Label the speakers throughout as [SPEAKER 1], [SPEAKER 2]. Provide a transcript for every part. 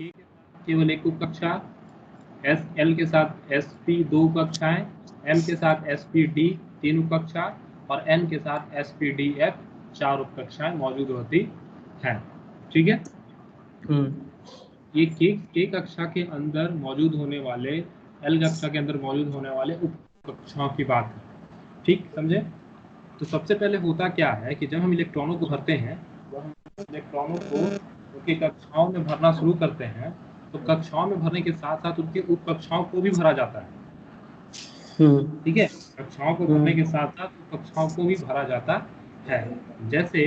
[SPEAKER 1] के साथ केवल एक उप कक्षा, एल के साथ sp 2 उप कक्षाएं, m के साथ sp d 3 उप कक्षा और n के साथ sp d f 4 उप कक्षाएं मौजूद होती हैं। ठीक है, ये के कक्षा के अंदर मौजूद होने वाले, एल कक्षा के अंदर मौजूद होने वाले उप कक्षाओं की बात है। ठीक, समझे? तो सबसे पहले होता क्या है कि जब हम इलेक्ट्रॉनों को भरते हैं, जब हम इलेक्ट्रॉनों को उनकी कक्षाओं में भरना शुरू करते हैं, तो कक्षाओं में भरने के साथ साथ उनकी उप कक्षाओं को भी भरा जाता है। ठीक है, कक्षाओं को भरने के साथ साथ उप कक्षाओं को भी भरा जाता है। जैसे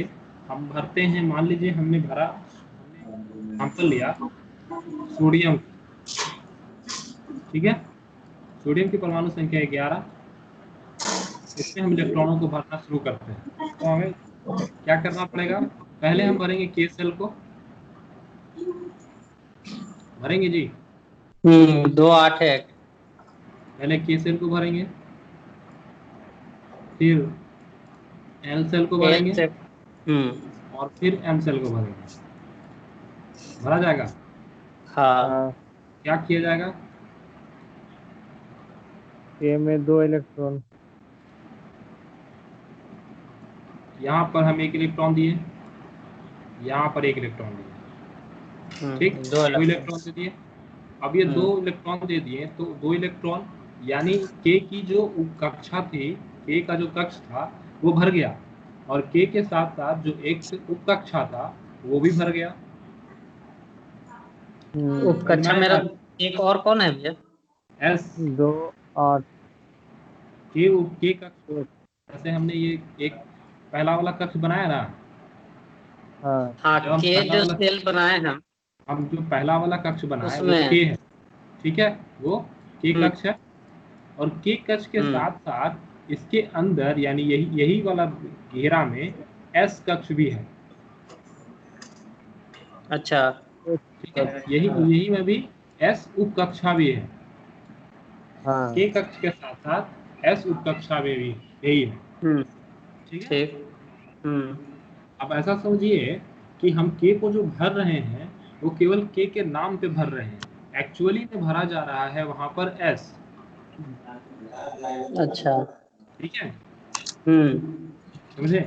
[SPEAKER 1] हम भरते हैं, मान लीजिए हमने भरा, सैंपल लिया सोडियम, ठीक है, सोडियम की परमाणु संख्या 11, इसमें हम इलेक्ट्रॉनों को भरना शुरू करते हैं। तो हमें क्या करना पड़ेगा? पहले हम भरेंगे के सेल को, भरेंगे जी
[SPEAKER 2] 2 8 है।
[SPEAKER 1] पहले के सेल को भरेंगे, फिर एल सेल को भरेंगे और फिर एम सेल को भरेंगे। भरा जाएगा?
[SPEAKER 2] हाँ।
[SPEAKER 1] क्या किया जाएगा?
[SPEAKER 3] के में 2 इलेक्ट्रॉन,
[SPEAKER 1] यहाँ पर हम 1 इलेक्ट्रॉन दिए, यहाँ पर 1 इलेक्ट्रॉन दिए। ठीक, 2 इलेक्ट्रॉन दे दिए। अब ये 2 इलेक्ट्रॉन दे दिए, तो 2 इलेक्ट्रॉन यानी के की जो उप कक्षा थी, के का जो कक्ष था वो भर गया, और के के साथ साथ जो एक उप कक्षा था वो भी भर गया।
[SPEAKER 2] उप कक्षा मेरा एक और कौन है भैया?
[SPEAKER 1] एस
[SPEAKER 3] 2 8
[SPEAKER 1] के कक्ष, जैसे हमने ये एक पहला वाला कक्ष बनाया ना,
[SPEAKER 2] हाँ, के जो सेल बनाए
[SPEAKER 1] हम जो पहला वाला कक्ष बनाए वो
[SPEAKER 2] उसमें
[SPEAKER 1] के है। ठीक है, वो के कक्ष है, और के कक्ष के साथ साथ इसके अंदर यानी यही वाला घेरा में एस कक्ष भी है।
[SPEAKER 2] अच्छा,
[SPEAKER 1] ठीक है, यही में भी एस उप कक्षा भी है। के कक्ष के साथ साथ एस उप कक्षा में भी यही है। ठीक है, अब ऐसा समझिए कि हम के को जो भर रहे हैं वो केवल के नाम पे भर रहे हैं, एक्चुअली में भरा जा रहा है वहां पर एस।
[SPEAKER 2] अच्छा,
[SPEAKER 1] ठीक है, समझे?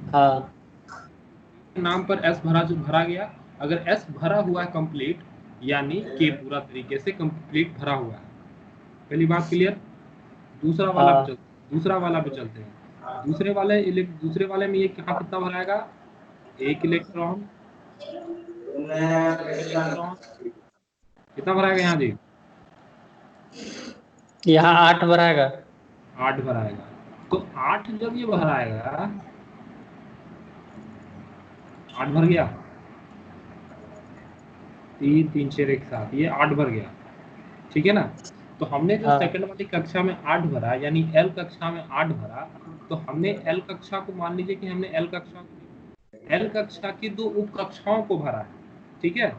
[SPEAKER 2] हाँ,
[SPEAKER 1] नाम पर एस भरा गया। अगर एस भरा हुआ है कंप्लीट, यानी के पूरा तरीके से कंप्लीट भरा हुआ है। पहली बात क्लियर? दूसरा वाला पे चलते हैं। दूसरे वाले में ये कहाँ कितना भराएगा? 1 इलेक्ट्रॉन, कितना भराएगा यहाँ जी?
[SPEAKER 2] यहाँ 8 भराएगा।
[SPEAKER 1] 8 भराएगा। तो 8 जब ये भराएगा, 8 भर गया, 3 3 6 एक साथ, ये 8 भर गया। ठीक है ना? तो हमने जो सेकंड वाली कक्षा में 8 भरा, यानी एल कक्षा में 8 भरा, तो हमने एल कक्षा को, मान लीजिए कि हमने एल कक्षा की 2 उप कक्षाओं को भरा है। ठीक है,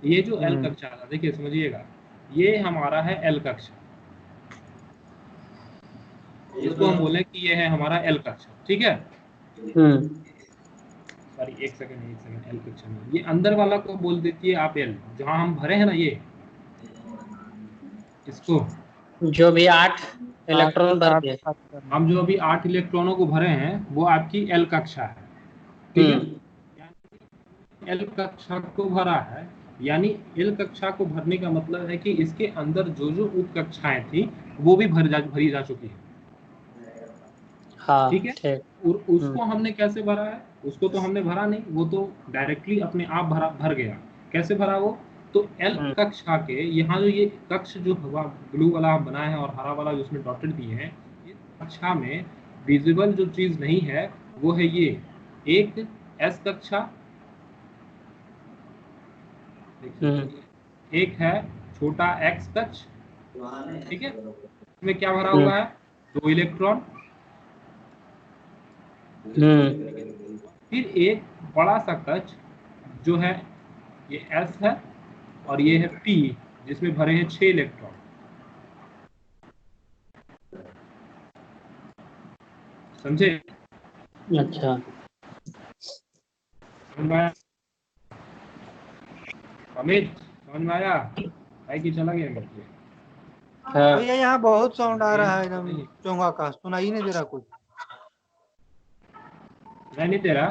[SPEAKER 1] ये जो एल कक्षा था, देखिए समझिएगा, ये हमारा है एल कक्षा, इसको हम बोले कि ये है हमारा एल कक्षा। ठीक है, सॉरी एक सेकंड, एल कक्षा में ये अंदर वाला को बोल देती है आप एल, जहां हम भरे हैं ना ये, इसको
[SPEAKER 2] जो भी 8 इलेक्ट्रॉन भर दिए,
[SPEAKER 1] हम जो अभी 8 इलेक्ट्रॉनों को भरे हैं वो आपकी एल कक्षा है। ठीक है, एल कक्षा को भरा है, यानी एल कक्षा को भरने का मतलब है कि इसके अंदर जो जो उप कक्षाएं थी वो भी भरी जा चुकी है।
[SPEAKER 2] हाँ,
[SPEAKER 1] ठीक है, और उसको हमने कैसे भरा है? उसको तो हमने भरा नहीं, वो तो डायरेक्टली अपने आप भर गया। कैसे भरा वो? तो एल कक्षा के यहाँ जो ये कक्ष जो हुआ ब्लू वाला बना है और हरा वाला जो उसमें डॉटेड दिए हैं, इस कक्षा में विजिबल जो चीज नहीं है वो है ये एक एस कक्षा, एक है छोटा एक्स कक्ष। ठीक है, इसमें क्या भरा हुआ है? 2 इलेक्ट्रॉन। फिर एक बड़ा सा कक्ष जो है ये एस है, और ये है पी, जिसमें भरे हैं 6 इलेक्ट्रॉन। समझे?
[SPEAKER 2] अच्छा,
[SPEAKER 1] अमित समझ में आया है कि चला गया क्या?
[SPEAKER 2] हाँ
[SPEAKER 4] भैया यहाँ बहुत साउंड आ रहा है एकदम चोंगा का, सुनाई नहीं दे रहा कुछ।
[SPEAKER 1] नहीं दे रहा।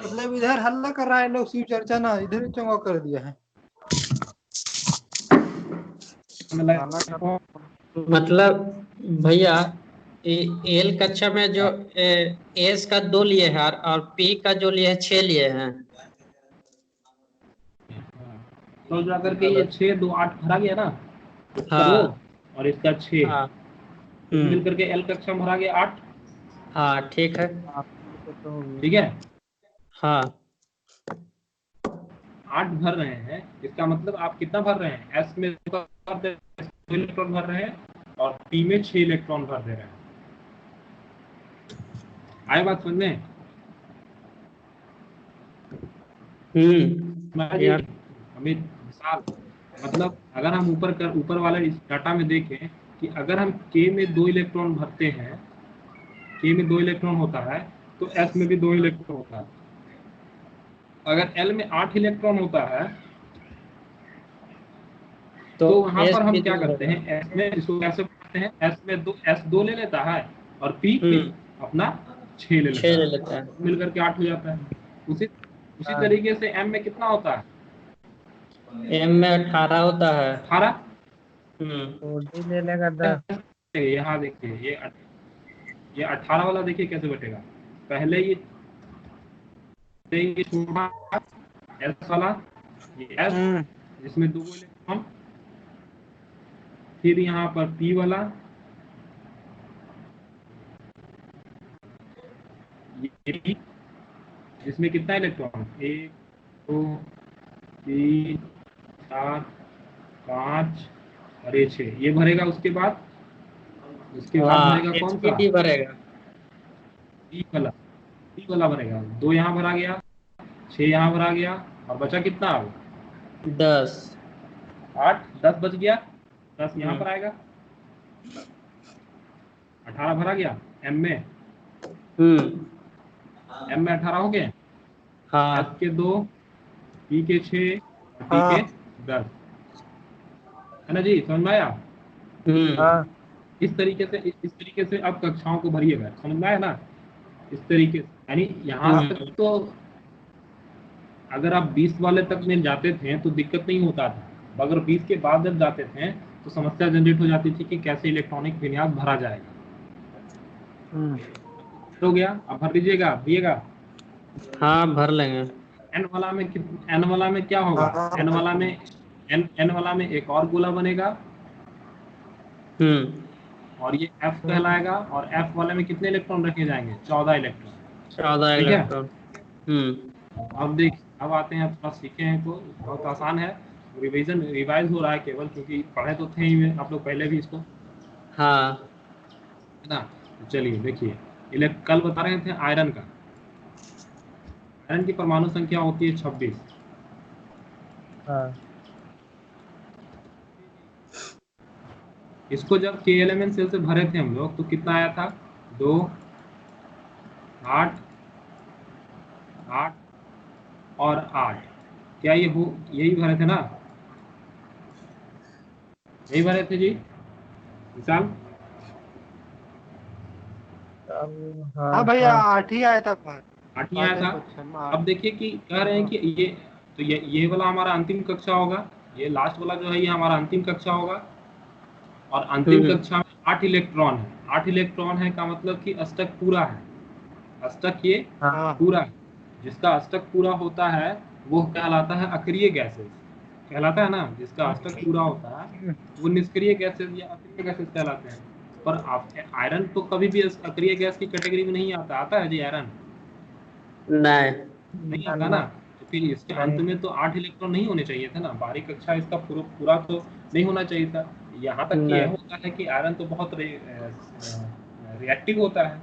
[SPEAKER 4] मतलब इधर हल्ला कर रहा है लोग, शिव चर्चा ना, इधर ही चोंगा कर दिया है।
[SPEAKER 2] मतलब भैया एल कक्षा में जो एस का 2 लिए है और पी का जो लिए है 6 लिए हैं।
[SPEAKER 1] तो जाकर के ये 6 2 8 भरा गया ना, इसका 2
[SPEAKER 2] हाँ
[SPEAKER 1] और इसका 6
[SPEAKER 2] हाँ
[SPEAKER 1] मिल करके एल कक्षा में भरा गया 8।
[SPEAKER 2] हाँ ठीक है।
[SPEAKER 1] ठीक है,
[SPEAKER 2] हाँ
[SPEAKER 1] 8 भर रहे हैं, इसका मतलब आप कितना भर रहे हैं, एस में 2 इलेक्ट्रॉन भर रहे हैं और पी में 6 इलेक्ट्रॉन भर दे रहे हैं। आए बात समझ में?
[SPEAKER 2] यार
[SPEAKER 1] अमित विशाल, मतलब अगर हम ऊपर वाले इस डाटा में देखें कि अगर हम के में 2 इलेक्ट्रॉन भरते हैं, के में 2 इलेक्ट्रॉन होता है तो एस में भी 2 इलेक्ट्रॉन होता है। अगर एल में 8 इलेक्ट्रॉन होता है तो वहां पर हम क्या करते हैं, एस में इसको कैसे करते हैं, एस 2 ले लेता है और पी अपना 6 ले लेता है, मिलकर के 8 हो जाता है। उसी तरीके से एम में कितना होता है,
[SPEAKER 2] एम में 18 होता है।
[SPEAKER 1] 18।
[SPEAKER 3] ले लेगा 10।
[SPEAKER 1] यहाँ देखिए ये 18 वाला देखिए कैसे बटेगा। पहले ये छोटा एस वाला, ये एस जिसमें 2 इलेक्ट्रॉन, फिर यहाँ पर पी वाला, ये पी जिसमें कितना इलेक्ट्रॉन, 1 2 3 4 5 और ये 6 ये भरेगा। उसके बाद भरेगा कौन सा,
[SPEAKER 2] भरेगा
[SPEAKER 1] पी वाला भरेगा। 2 यहाँ भरा गया, 6 यहाँ भरा गया और बचा कितना अब
[SPEAKER 2] 10
[SPEAKER 1] 8 10 बच गया। 10 यहाँ पर आएगा, 18 भरा गया एम में। एम में 18 हो गए, एस के 2, पी के 6, डी के 10, है ना जी, समझ में आया? इस तरीके से अब कक्षाओं को भरिएगा, समझ में आया ना? इस तरीके से, यानी यहाँ तक तो अगर आप 20 वाले तक में जाते थे तो दिक्कत नहीं होता था, अगर 20 के बाद जब जाते थे तो समस्या जनरेट हो जाती थी कि कैसे इलेक्ट्रॉनिक विन्यास भरा जाएगा। हो गया, अब भर दीजिएगा, भरिएगा।
[SPEAKER 2] हाँ भर लेंगे।
[SPEAKER 1] एन वाला में क्या होगा, एन वाला में एक और गोला बनेगा और ये एफ कहलाएगा, और एफ वाले में कितने इलेक्ट्रॉन रखे जाएंगे, 14 इलेक्ट्रॉन।
[SPEAKER 2] 14 इलेक्ट्रॉन।
[SPEAKER 1] अब अब आते हैं, थोड़ा सीखे हैं तो बहुत आसान है, रिवाइज हो रहा है केवल, क्योंकि पढ़े तो थे ही आप लोग पहले भी इसको,
[SPEAKER 2] हाँ
[SPEAKER 1] है ना? तो चलिए देखिए, कल बता रहे थे आयरन का, आयरन की परमाणु संख्या होती है 26। इसको जब के एलिमेंट सेल से भरे थे हम लोग तो कितना आया था, 2 8 8 और 8। क्या यही भरे थे ना, यही भरे थे जी विशाल?
[SPEAKER 4] हाँ भैया 8 ही आया था,
[SPEAKER 1] 8 ही आया था। अब देखिए कि कह रहे हैं कि ये वाला हमारा अंतिम कक्षा होगा, ये लास्ट वाला जो है ये हमारा अंतिम कक्षा होगा, और अंतिम कक्षा में 8 इलेक्ट्रॉन है। 8 इलेक्ट्रॉन है का मतलब कि अष्टक पूरा है, अष्टक ये पूरा है। जिसका अष्टक पूरा होता है वो कहलाता है अक्रिय गैसेस, कहलाता है ना, जिसका अष्टक पूरा होता है वो निष्क्रिय गैसेस या अक्रिय गैसेस कहलाते हैं। पर आयरन तो कभी भी अक्रिय गैस की कैटेगरी में नहीं आता है जी, आयरन नहीं आता ना, तो फिर इसके अंत में तो 8 इलेक्ट्रॉन नहीं होने चाहिए थे ना, बाहरी कक्षा इसका पूरा तो नहीं होना चाहिए था। यहाँ तक कि यह होता है कि आयरन तो बहुत रिएक्टिव होता है,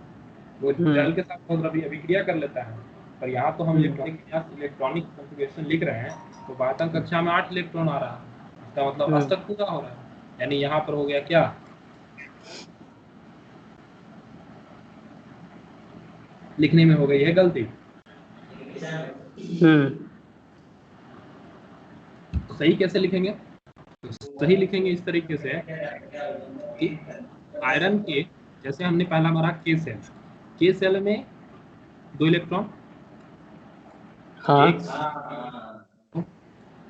[SPEAKER 1] वो जल के साथ बहुत अभिक्रिया कर लेता है, पर यहाँ तो हम इलेक्ट्रॉनिक कॉन्फ़िगरेशन लिख रहे हैं तो बातंग कक्षा में 8 इलेक्ट्रॉन आ रहा है, इसका मतलब अष्टक पूरा हो रहा है, यानी यहाँ पर हो गया क्या, लिखने में हो गई है गलती। सही कैसे लिखेंगे? तो सही लिखेंगे इस तरीके से कि आयरन के, जैसे हमने पहला मारा के सेल में 2 इलेक्ट्रॉन,
[SPEAKER 2] हाँ
[SPEAKER 1] एक,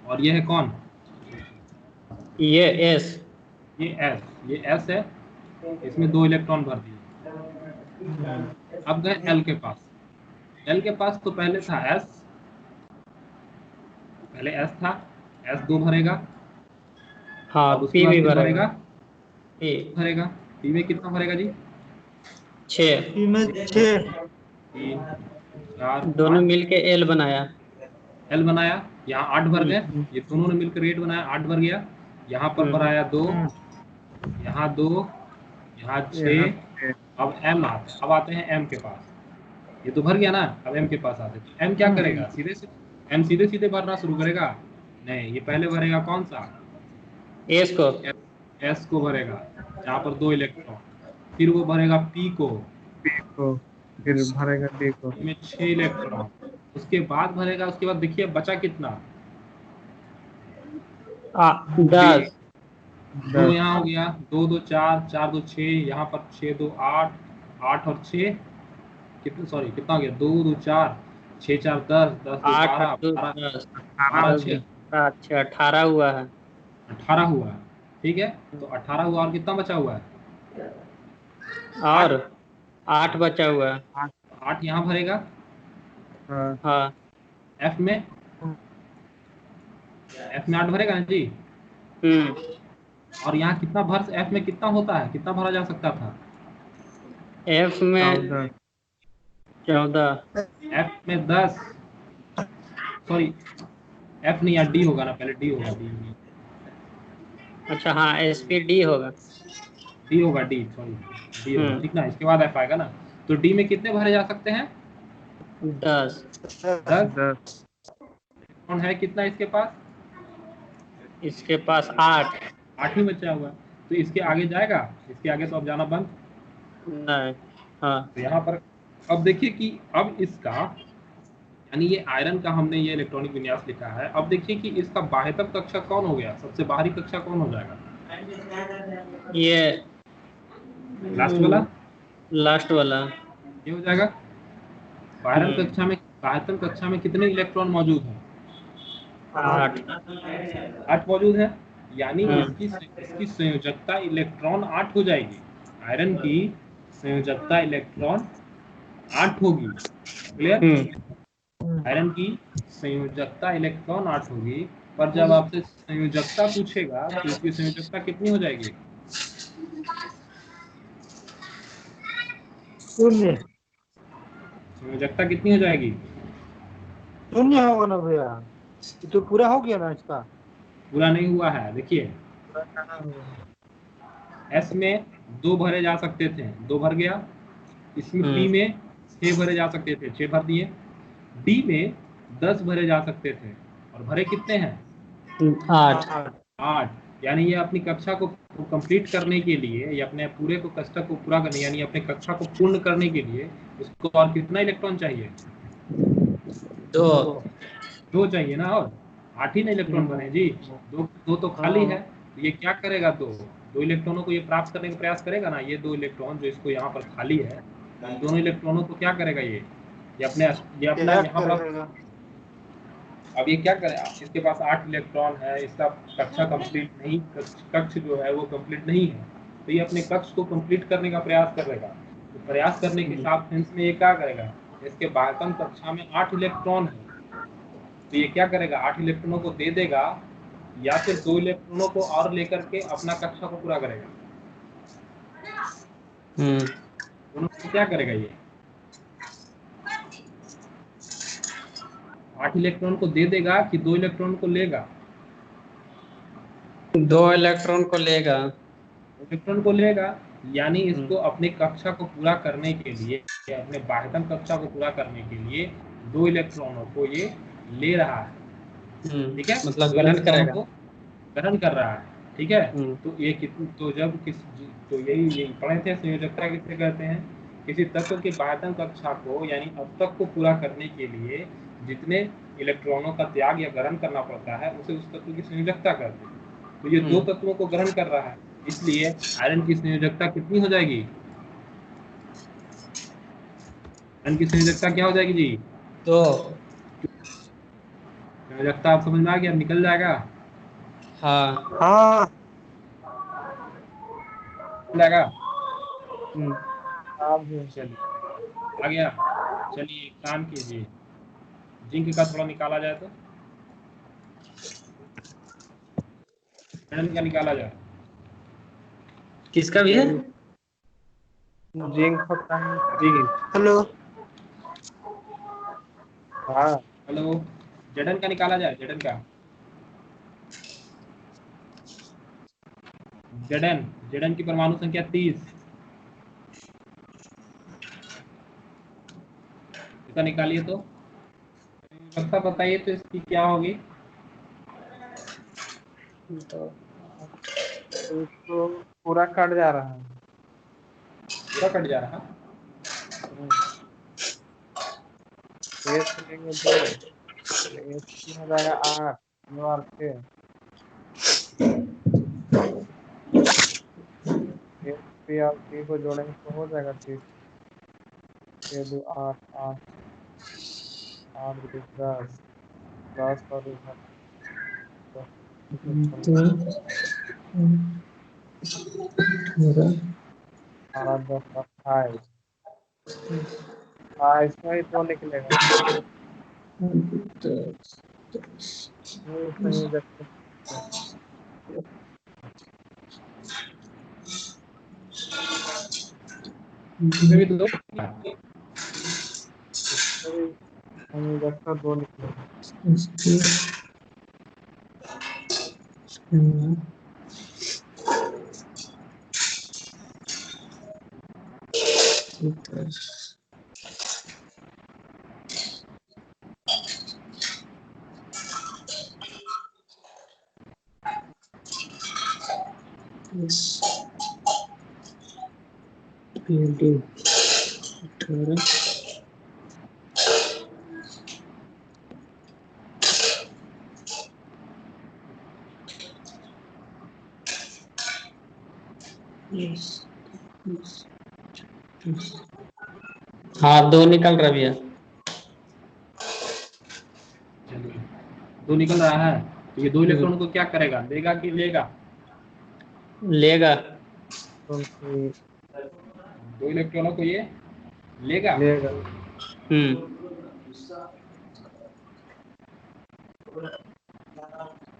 [SPEAKER 1] और ये है कौन?
[SPEAKER 2] ये एस।
[SPEAKER 1] ये एस है, इसमें 2 इलेक्ट्रॉन भर दिए। अब गए एल के पास तो पहले था एस, पहले एस था, एस 2 भरेगा,
[SPEAKER 2] हाँ
[SPEAKER 1] अब उसके
[SPEAKER 2] पी
[SPEAKER 1] बाद
[SPEAKER 2] भी
[SPEAKER 1] फिर
[SPEAKER 2] भरेगा।
[SPEAKER 1] भरेगा पी में कितना भरेगा जी?
[SPEAKER 2] 6
[SPEAKER 4] पी में 6
[SPEAKER 1] 3 4
[SPEAKER 2] दोनों
[SPEAKER 1] 8,
[SPEAKER 2] मिलके एल बनाया।
[SPEAKER 1] एल बनाया, यहाँ 8 भर गए, ये दोनों ने मिलकर 8 बनाया, 8 भर गया, यहाँ पर भराया 2, यहाँ 2, यहाँ 6, अब एम आते हैं एम के पास, ये तो भर गया ना, अब एम के पास आते हैं। एम क्या करेगा? एम सीधे भरना शुरू करेगा? नहीं, ये पहले भरेगा कौन सा?
[SPEAKER 2] एस को।
[SPEAKER 1] एस को भरेगा, जहाँ पर 2 इलेक्ट्रॉन, फिर वो भरेगा पी को,
[SPEAKER 3] फिर भरेगा डी को,
[SPEAKER 1] में 6 इलेक्ट्रॉन, उसके बाद भरेगा, उसके बाद देखिए बचा कितना?
[SPEAKER 2] 10।
[SPEAKER 1] 2 यहाँ हो गया, 2 2 4, 4 2 6, यहाँ पर 6 2 8, 8 और 6 कितना, सॉरी कितना हो गया? 2 2 4, 6 4 10, 10 2
[SPEAKER 2] 8
[SPEAKER 1] 12,
[SPEAKER 2] 8 2
[SPEAKER 1] 12
[SPEAKER 2] 10,
[SPEAKER 1] 12 6
[SPEAKER 2] अच्छा 18 हुआ है।
[SPEAKER 1] 18 हुआ है, ठीक है। तो 18 हुआ, और कितना बचा हुआ है?
[SPEAKER 2] और 8 बचा हुआ है।
[SPEAKER 1] 8 यहाँ भरेगा,
[SPEAKER 2] हाँ
[SPEAKER 1] एफ में 8 भरेगा ना जी। और यहाँ कितना एफ में कितना होता है, कितना भरा जा सकता था?
[SPEAKER 2] एफ में 14,
[SPEAKER 1] एफ में 10, सॉरी एफ नहीं, या डी होगा ना, पहले डी होगा, डी
[SPEAKER 2] अच्छा हाँ एसपीडी होगा।
[SPEAKER 1] डी होगा, डी सॉरी डी होगा, ठीक ना, इसके बाद एफ आएगा ना। तो डी में कितने भरे जा सकते हैं?
[SPEAKER 2] 10।
[SPEAKER 1] 10 कौन है, कितना इसके पास?
[SPEAKER 2] इसके पास 8
[SPEAKER 1] ही बचा हुआ, तो इसके आगे जाएगा? इसके आगे तो अब जाना बंद।
[SPEAKER 2] नहीं। हाँ
[SPEAKER 1] तो यहाँ पर अब देखिए कि अब इसका, यानी ये आयरन का हमने ये इलेक्ट्रॉनिक विन्यास लिखा है। अब देखिए कि इसका बाह्यतम कक्षा कौन हो गया, सबसे बाहरी कक्षा कौन हो जाएगा?
[SPEAKER 2] ये
[SPEAKER 1] लास्ट वाला ये हो जाएगा। बाह्यतम कक्षा में कितने इलेक्ट्रॉन मौजूद हैं? 8 मौजूद है, यानी इसकी संयोजकता इलेक्ट्रॉन 8 हो जाएगी। आयरन की संयोजकता इलेक्ट्रॉन 8 होगी, क्लियर? आयरन की संयोजकता इलेक्ट्रॉन 8 होगी, पर जब आपसे संयोजकता पूछेगा तो इसकी संयोजकता कितनी हो जाएगी?
[SPEAKER 4] 0
[SPEAKER 1] संयोजकता कितनी हो जाएगी?
[SPEAKER 4] 0 होगा ना भैया, ये तो पूरा हो गया ना, इसका
[SPEAKER 1] पूरा नहीं हुआ है। देखिए एस में 2 भरे जा सकते थे, 2 भर गया, इसमें पी में 6 भरे जा सकते थे, 6 भर दिए, डी में 10 भरे जा सकते थे, और भरे कितने हैं? 8। यानी ये अपनी कक्षा को कंप्लीट करने के लिए, या अपने पूरे को कक्षा को पूरा करने, यानी अपने कक्षा को पूर्ण करने के लिए उसको और कितना इलेक्ट्रॉन चाहिए? 2 चाहिए ना, और 8 ही ना इलेक्ट्रॉन बने जी, 2 तो खाली है, तो ये क्या करेगा? 2 इलेक्ट्रॉनों को ये प्राप्त करने का प्रयास करेगा ना। ये 2 इलेक्ट्रॉन जो इसको यहाँ पर खाली है, दोनों इलेक्ट्रॉनों को क्या करेगा? ये अपना यहाँ पर, अब ये क्या करेगा? इसके पास 8 इलेक्ट्रॉन है, इसका कक्षा कंप्लीट नहीं, कक्ष जो है वो कंप्लीट नहीं है, तो ये अपने कक्ष को कंप्लीट करने का प्रयास करेगा। तो प्रयास करने के साथ सेंस में ये क्या करेगा? इसके बाह्यतम कक्षा में 8 इलेक्ट्रॉन है, तो ये क्या करेगा? 8 इलेक्ट्रॉनों को दे देगा, या फिर 2 इलेक्ट्रॉनों को और लेकर के अपना कक्षा को पूरा करेगा? दोनों को क्या करेगा? ये 8 इलेक्ट्रॉन को दे देगा कि 2 इलेक्ट्रॉन को लेगा?
[SPEAKER 2] 2 इलेक्ट्रॉन को लेगा।
[SPEAKER 1] इलेक्ट्रॉन को लेगा, यानी इसको अपने कक्षा को पूरा करने के लिए, अपने बाह्यतम कक्षा को पूरा करने के लिए 2 इलेक्ट्रॉनों को ये ले रहा है, ठीक है?
[SPEAKER 2] मतलब ग्रहण करेगा,
[SPEAKER 1] ग्रहण कर रहा है, ठीक है? तो ये तो यही पढ़े थे, संयोजकता किसे कहते हैं? किसी तत्व की बाह्यतम कक्षा को, यानी अब तक को पूरा करने के लिए जितने इलेक्ट्रॉनों का त्याग या ग्रहण करना पड़ता है उसे उस तत्व की संयोजकता कहते हैं। तो ये दो तत्वों को ग्रहण कर रहा है, इसलिए आयरन की संयोजकता कितनी हो जाएगी? आयरन की संयोजकता क्या हो जाएगी जी?
[SPEAKER 2] तो
[SPEAKER 1] संयोजकता आप समझ में आ गया, निकल जाएगा
[SPEAKER 2] हाँ
[SPEAKER 4] हाँ
[SPEAKER 1] जाएगा।
[SPEAKER 4] आप भी
[SPEAKER 1] चलिए आ गया। चलिए एक काम कीजिए, जिंक का थोड़ा निकाला जाए तो आयरन का निकाला जाए।
[SPEAKER 2] किसका भी है?
[SPEAKER 3] जिंक होता है
[SPEAKER 1] जिंक।
[SPEAKER 4] हेलो
[SPEAKER 3] हाँ
[SPEAKER 1] हेलो, जडन का निकाला जाए, जडन का। जडन, जडन की परमाणु संख्या 30। इसका निकालिए तो व्यवस्था बताइए तो इसकी क्या होगी?
[SPEAKER 3] इसको पूरा कट जा रहा है।
[SPEAKER 1] पूरा कट जा रहा।
[SPEAKER 3] एस लेंगे 2, एस हो जाएगा 8, 9 और 6, एस पी और पी को जोड़ेंगे तो हो जाएगा 30, 6 2 8, 8 8 2 10, 10 और इधर 18 10 28, 22 में ही तो निकलेगा। ये संयोजक
[SPEAKER 1] इसमें भी दो।
[SPEAKER 3] संयोजक का 2 निकलेगा।
[SPEAKER 2] हाँ 2 निकल रहा भैया।
[SPEAKER 1] चलिए 2 निकल रहा है, तो ये 2 इलेक्ट्रॉन को क्या करेगा, देगा कि लेगा?
[SPEAKER 2] लेगा।
[SPEAKER 3] क्योंकि
[SPEAKER 1] 2 इलेक्ट्रॉनों को ये लेगा।
[SPEAKER 3] लेगा।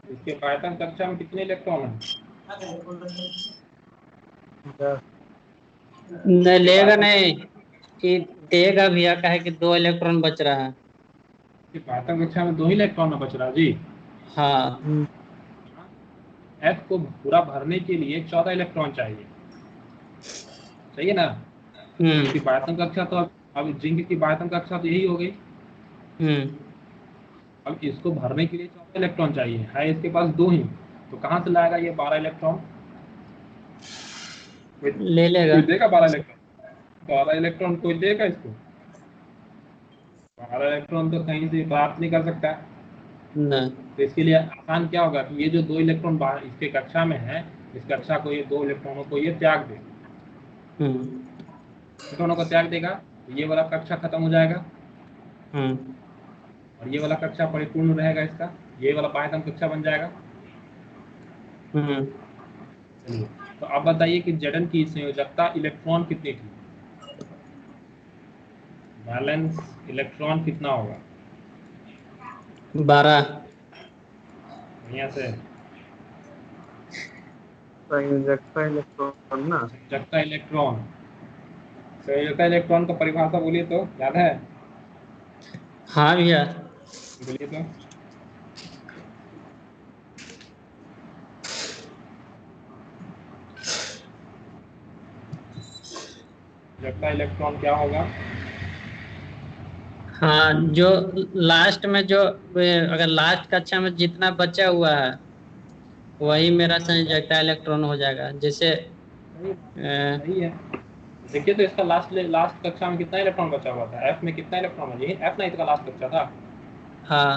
[SPEAKER 1] इसके पायतन कक्षा में कितने इलेक्ट्रॉन हैं?
[SPEAKER 3] 10
[SPEAKER 2] नहीं लेगा नहीं, कि देगा भैया, कहे कि 2 इलेक्ट्रॉन बच रहा है।
[SPEAKER 1] इसके पायतन कक्षा में 2 ही इलेक्ट्रॉन बच रहा जी।
[SPEAKER 2] हाँ
[SPEAKER 1] F को पूरा भरने के लिए 14 इलेक्ट्रॉन चाहिए, सही है ना? इसकी पायतन कक्षा तो अब जिंक की पायतन कक्षा तो यही हो गई। अब इसको भरने के लिए 14 इलेक्ट्रॉन चाहिए, है इसके पास 2 ही, तो कहाँ से लाएगा ये 12 इलेक्ट्रॉन?
[SPEAKER 2] ले लेगा।
[SPEAKER 1] कोई देगा 12 इलेक्ट्रॉन? 12 इलेक्ट्रॉन कोई देगा इसको? 12 इलेक्ट्रॉन तो कहीं से प्राप्त नहीं कर सकता।
[SPEAKER 2] नहीं।
[SPEAKER 1] तो इसके लिए आसान क्या होगा कि ये जो 2 इलेक्ट्रॉन इसके कक्षा में है, इस कक्षा को ये 2 इलेक्ट्रॉनों को ये त्याग दे। इलेक्ट्रॉनों को त्याग देगा तो ये वाला कक्षा खत्म हो जाएगा और ये वाला कक्षा परिपूर्ण रहेगा इसका, ये वाला पायतन कक्षा बन जाएगा। चलिए तो अब बताइए कि जडन की संयोजकता इलेक्ट्रॉन कितनी थी? बैलेंस इलेक्ट्रॉन कितना होगा?
[SPEAKER 2] 12।
[SPEAKER 1] बढ़िया से।
[SPEAKER 3] संयोजकता इलेक्ट्रॉन ना।
[SPEAKER 1] संयोजकता इलेक्ट्रॉन, संयोजकता इलेक्ट्रॉन का परिभाषा बोलिए तो, याद है?
[SPEAKER 2] हाँ भैया।
[SPEAKER 1] बोलिए तो। संयोजकता इलेक्ट्रॉन क्या होगा?
[SPEAKER 2] हाँ जो लास्ट में जो अगर लास्ट कक्षा में जितना बचा हुआ है वही मेरा संयोजकता इलेक्ट्रॉन हो जाएगा। जैसे
[SPEAKER 1] सही है। देखिए तो इसका लास्ट कक्षा में कितना इलेक्ट्रॉन बचा हुआ था? F में कितना इलेक्ट्रॉन है? यही F ना इसका लास्ट कक्षा था।
[SPEAKER 2] हाँ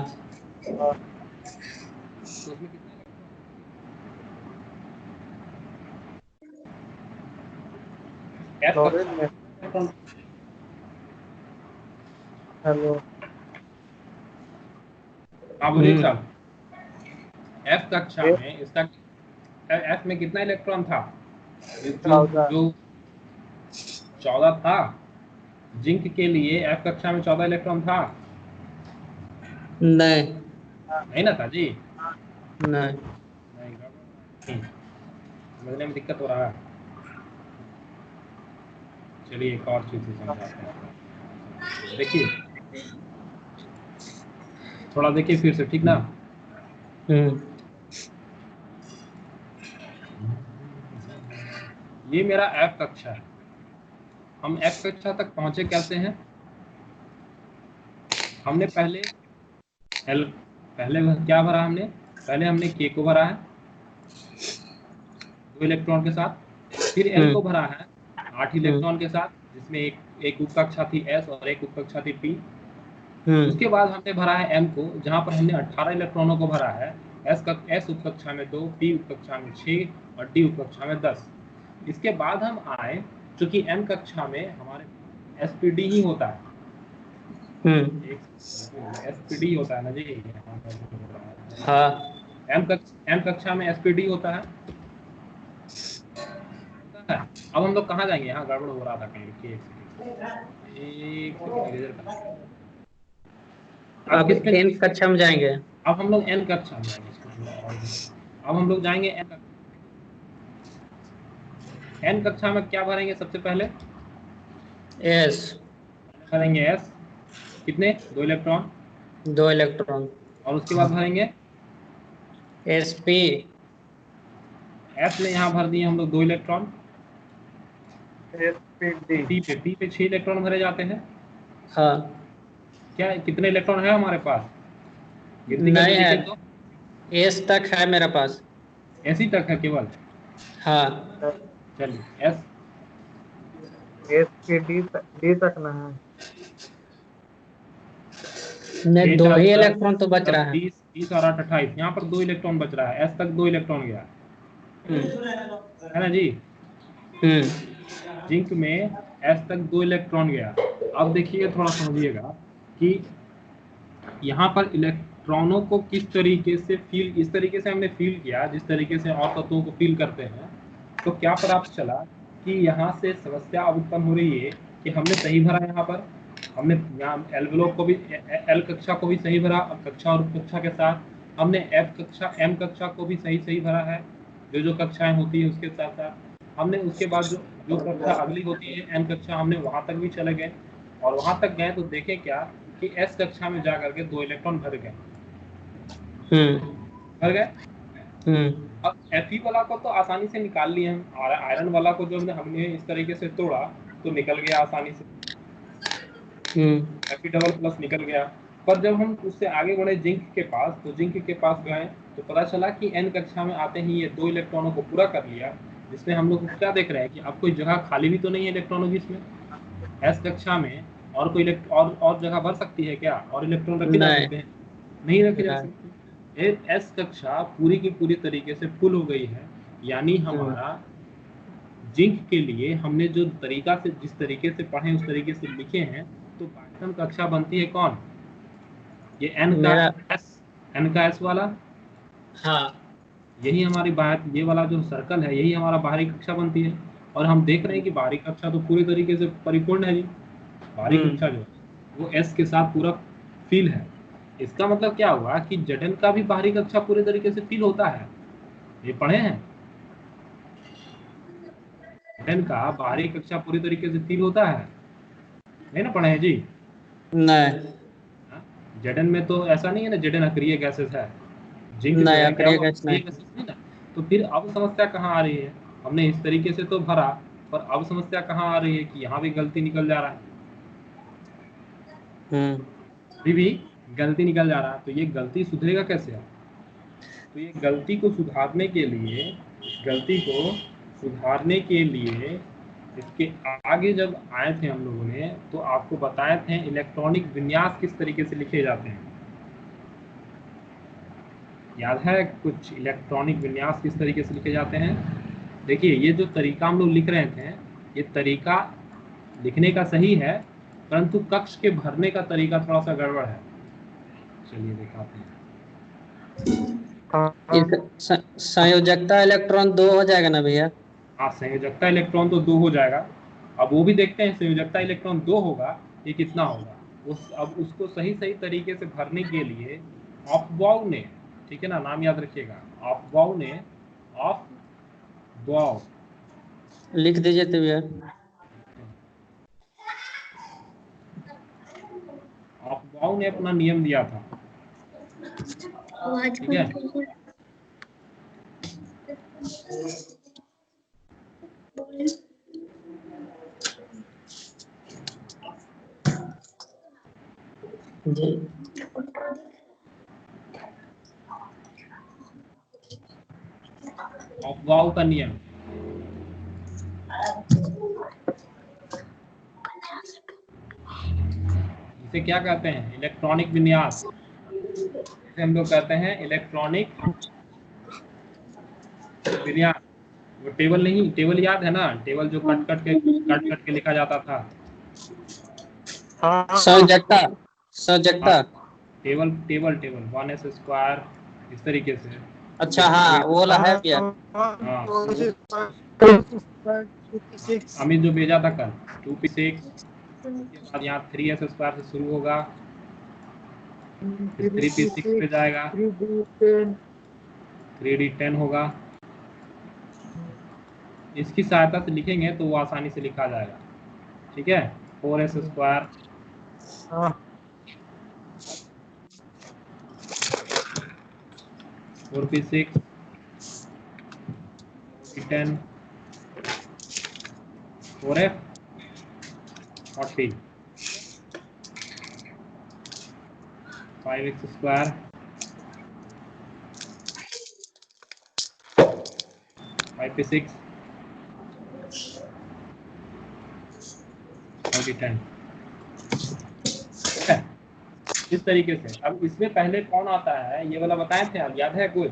[SPEAKER 3] और
[SPEAKER 1] तो उसमें कितने एफ
[SPEAKER 3] क्लोरीन
[SPEAKER 1] कक्षा
[SPEAKER 3] में।
[SPEAKER 1] इलेक्ट्रॉन।
[SPEAKER 3] हेलो।
[SPEAKER 1] हाँ बोलिए साहब। एफ कक्षा
[SPEAKER 3] एक
[SPEAKER 1] में इसका एफ में कितना इलेक्ट्रॉन था? ये जो
[SPEAKER 3] 14।
[SPEAKER 1] जो 14 था। जिंक के लिए एफ कक्षा में 14 इलेक्ट्रॉन था?
[SPEAKER 2] नहीं
[SPEAKER 1] नहीं ना था जी।
[SPEAKER 2] नहीं।
[SPEAKER 1] नहीं गड़बड़ नहीं, समझने में दिक्कत हो रहा है। चलिए एक और चीज से समझाते हैं। देखिए थोड़ा देखिए फिर से, ठीक ना? ये मेरा एफ कक्षा है। हम एफ कक्षा तक पहुंचे कैसे हैं? हमने पहले क्या भरा हमने? पहले हमने के को भरा है 2 इलेक्ट्रॉन के साथ, फिर एल को भरा है 8 इलेक्ट्रॉन के साथ, जिसमें एक उप कक्षा थी एस और एक उप कक्षा थी पी। उसके बाद हमने भरा है एम को, जहां पर हमने 18 इलेक्ट्रॉनों को भरा है। एस उप कक्षा में 2, पी उप कक्षा में 6 और डी उप कक्षा में 10। इसके बाद हम आए, चूंकि एम कक्षा में हमारे एसपीडी ही होता है। एसपीडी होता है ना जी।
[SPEAKER 2] हाँ
[SPEAKER 1] एम कक्षा में एसपीडी होता है। अब हम लोग कहाँ जाएंगे? यहाँ गड़बड़ हो रहा था कहीं, रुकिए एक सेकंड इरेजर करना।
[SPEAKER 2] अब
[SPEAKER 1] किस पे
[SPEAKER 2] एन कक्षा में जाएंगे।
[SPEAKER 1] अब हम लोग एन कक्षा में जाएंगे। अब हम लोग जाएंगे एन कक्षा में। क्या भरेंगे सबसे पहले?
[SPEAKER 2] एस
[SPEAKER 1] भरेंगे एस, कितने? 2 इलेक्ट्रॉन।
[SPEAKER 2] 2 इलेक्ट्रॉन।
[SPEAKER 1] और उसके बाद भरेंगे
[SPEAKER 2] एस पी
[SPEAKER 1] एस में यहाँ भर दिए हम लोग 2 इलेक्ट्रॉन।
[SPEAKER 3] एसपीडी।
[SPEAKER 1] पी पे 6 इलेक्ट्रॉन भरे जाते हैं।
[SPEAKER 2] हाँ
[SPEAKER 1] क्या कितने इलेक्ट्रॉन है हमारे पास? गिनती करके
[SPEAKER 2] नहीं है,
[SPEAKER 1] देखिए तो।
[SPEAKER 2] एस तक है मेरे पास।
[SPEAKER 1] एस ही तक है केवल।
[SPEAKER 2] हाँ
[SPEAKER 1] चलिए एस
[SPEAKER 3] एसपीडी डी तक ना है।
[SPEAKER 2] नहीं, 2 ही इलेक्ट्रॉन तो बच रहा है।
[SPEAKER 1] 20 और 8 28, यहाँ पर 2 इलेक्ट्रॉन बच रहा है। एस तक 2 इलेक्ट्रॉन गया है ना जी। जिंक में एस तक 2 इलेक्ट्रॉन गया। अब देखिए थोड़ा समझिएगा कि यहाँ पर इलेक्ट्रॉनों को किस तरीके से फील, इस तरीके से हमने फील किया जिस तरीके से और तत्वों को फील करते हैं। तो क्या प्राप्त चला कि यहाँ से समस्या अब उत्पन्न हो रही है कि हमने सही भरा। यहाँ पर हमने यहाँ एल ब्लॉक को भी, एल कक्षा को भी सही भरा कक्षा और उप कक्षा के साथ। हमने एफ कक्षा एम कक्षा को भी सही भरा है, जो कक्षाएं होती है उसके साथ साथ। हमने उसके बाद जो कक्षा अगली होती है एन कक्षा, हमने वहां तक भी चले गए। और वहां तक गए तो देखें क्या कि एस कक्षा में जाकर के 2 इलेक्ट्रॉन भर गए। भर गए। अब Fe वाला को तो आसानी से निकाल लिए हम, और आयरन वाला को जो हमने इस तरीके से तोड़ा तो निकल गया आसानी से। Fe डबल प्लस निकल गया। पर जब हम उससे आगे बढ़े जिंक के पास, तो जिंक के पास गए तो पता चला कि एन कक्षा में आते ही ये 2 इलेक्ट्रॉनों को पूरा कर लिया। जिसमें हम लोग क्या देख रहे हैं कि अब कोई जगह खाली भी तो नहीं है इलेक्ट्रॉनों की इसमें। एस कक्षा में और कोई और जगह भर सकती है क्या? और इलेक्ट्रॉन रखे जा सकते हैं? नहीं रखे जा सकते। एस कक्षा पूरी की पूरी तरीके से फुल हो गई है। यानी हमारा जिंक के लिए हमने जो तरीका से, जिस तरीके से पढ़े उस तरीके से लिखे हैं, तो पाइथन कक्षा बनती है कौन? ये एन का एस वाला।
[SPEAKER 2] हाँ
[SPEAKER 1] यही हमारी बाहर, ये वाला जो सर्कल है यही हमारा बाहरी कक्षा बनती है। और हम देख रहे हैं कि बाहरी कक्षा तो पूरी तरीके से परिपूर्ण है जी। बाहरी कक्षा जो वो एस के साथ पूरा फील है। इसका मतलब क्या हुआ कि जडन का भी बाहरी कक्षा पूरे तरीके से फील होता है। ये पढ़े हैं? जडन का बाहरी कक्षा पूरी तरीके से फील होता है, नहीं ना पढ़े हैं जी?
[SPEAKER 2] नहीं।
[SPEAKER 1] जडन में तो ऐसा नहीं है ना, जडन अक्रिय गैसेस है। जिंक जो
[SPEAKER 2] नहीं
[SPEAKER 1] है क्या
[SPEAKER 2] अक्रिय
[SPEAKER 1] वो
[SPEAKER 2] गैस
[SPEAKER 1] अक्रिय
[SPEAKER 2] नहीं।
[SPEAKER 1] गैसेस नहीं ना। तो फिर अब समस्या कहाँ आ रही है? हमने इस तरीके से तो भरा, पर अब समस्या कहाँ आ रही है कि यहाँ भी गलती निकल जा रहा है। अभी भी गलती निकल जा रहा है। तो ये गलती सुधरेगा कैसे? तो ये गलती को सुधारने के लिए इसके आगे जब आए थे हम लोगों ने, तो आपको बताए थे इलेक्ट्रॉनिक विन्यास किस तरीके से लिखे जाते हैं। याद है कुछ इलेक्ट्रॉनिक विन्यास किस तरीके से लिखे जाते हैं? देखिए ये जो तरीका हम लोग लिख रहे थे, ये तरीका लिखने का सही है, परंतु कक्ष के भरने का तरीका थोड़ा सा गड़बड़ है। चलिए दिखाते हैं।
[SPEAKER 2] संयोजकता इलेक्ट्रॉन 2 हो जाएगा ना भैया?
[SPEAKER 1] हाँ, संयोजकता इलेक्ट्रॉन तो 2 हो जाएगा। अब वो भी देखते हैं, संयोजकता इलेक्ट्रॉन 2 होगा, ये कितना होगा। अब उसको सही तरीके से भरने के लिए ऑफबाउ ने, ठीक है ना, नाम याद रखिएगा, ऑफबाउ ने, ऑफबाउ
[SPEAKER 2] लिख दीजिए तो भैया।
[SPEAKER 1] ऑफबाउ ने अपना नियम दिया था, ठीक है।
[SPEAKER 2] जी
[SPEAKER 1] ऑफबाउ का नियम, इसे क्या कहते हैं? इलेक्ट्रॉनिक विन्यास। इसे हम लोग कहते हैं इलेक्ट्रॉनिक विन्यास। वो टेबल नहीं, टेबल याद है ना, टेबल जो कट कट के लिखा जाता था।
[SPEAKER 2] संयोजकता
[SPEAKER 1] टेबल 1s स्क्वायर, इस तरीके से।
[SPEAKER 2] अच्छा, हाँ वो वाला है भैया।
[SPEAKER 1] हाँ, अमित जो भेजा था कल 2p6, उसके बाद यहाँ 3s स्क्वायर से शुरू होगा, फिर 3p6 पे जाएगा, 3d10 होगा। इसकी सहायता से लिखेंगे तो वो आसानी से लिखा जाएगा, ठीक है। 4s square, 4p6, 4d10, 4f 40, 5x square, 5p6, 4d10, ठीक है। इस तरीके से। अब इसमें पहले कौन आता है, ये वाला बताए थे आप, याद है कुछ?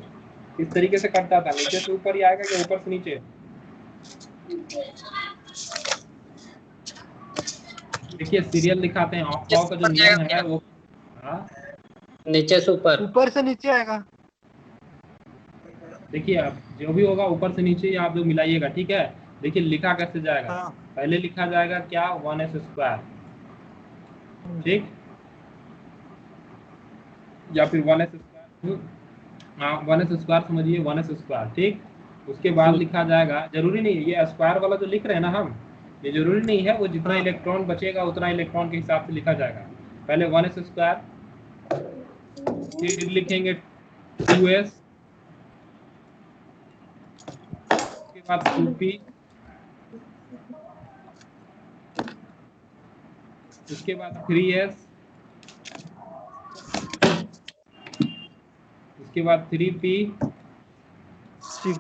[SPEAKER 1] इस तरीके से कटता था, नीचे से ऊपर ही आएगा कि ऊपर से नीचे? देखिए सीरियल दिखाते हैं, ऑफबाउ का जो नियम है वो, हाँ,
[SPEAKER 2] नीचे से ऊपर
[SPEAKER 4] से नीचे आएगा।
[SPEAKER 1] देखिए अब जो भी होगा ऊपर से नीचे आप जो मिलाइएगा, ठीक है। देखिए लिखा कैसे जाएगा? पहले लिखा जाएगा क्या? 1s स्क्वायर, ठीक, या फिर 1s स्क्वायर, हाँ 1s स्क्वायर समझिए, 1s स्क्वायर, ठीक। उसके बाद लिखा जाएगा, जरूरी नहीं ये स्क्वायर वाला जो लिख रहे हैं ना हम, ये जरूरी नहीं है, वो जितना इलेक्ट्रॉन बचेगा उतना इलेक्ट्रॉन के हिसाब से लिखा जाएगा। पहले 1s स्क्वायर, फिर लिखेंगे 2s, उसके बाद 2p, उसके बाद 3s, उसके बाद 3p,
[SPEAKER 4] 6,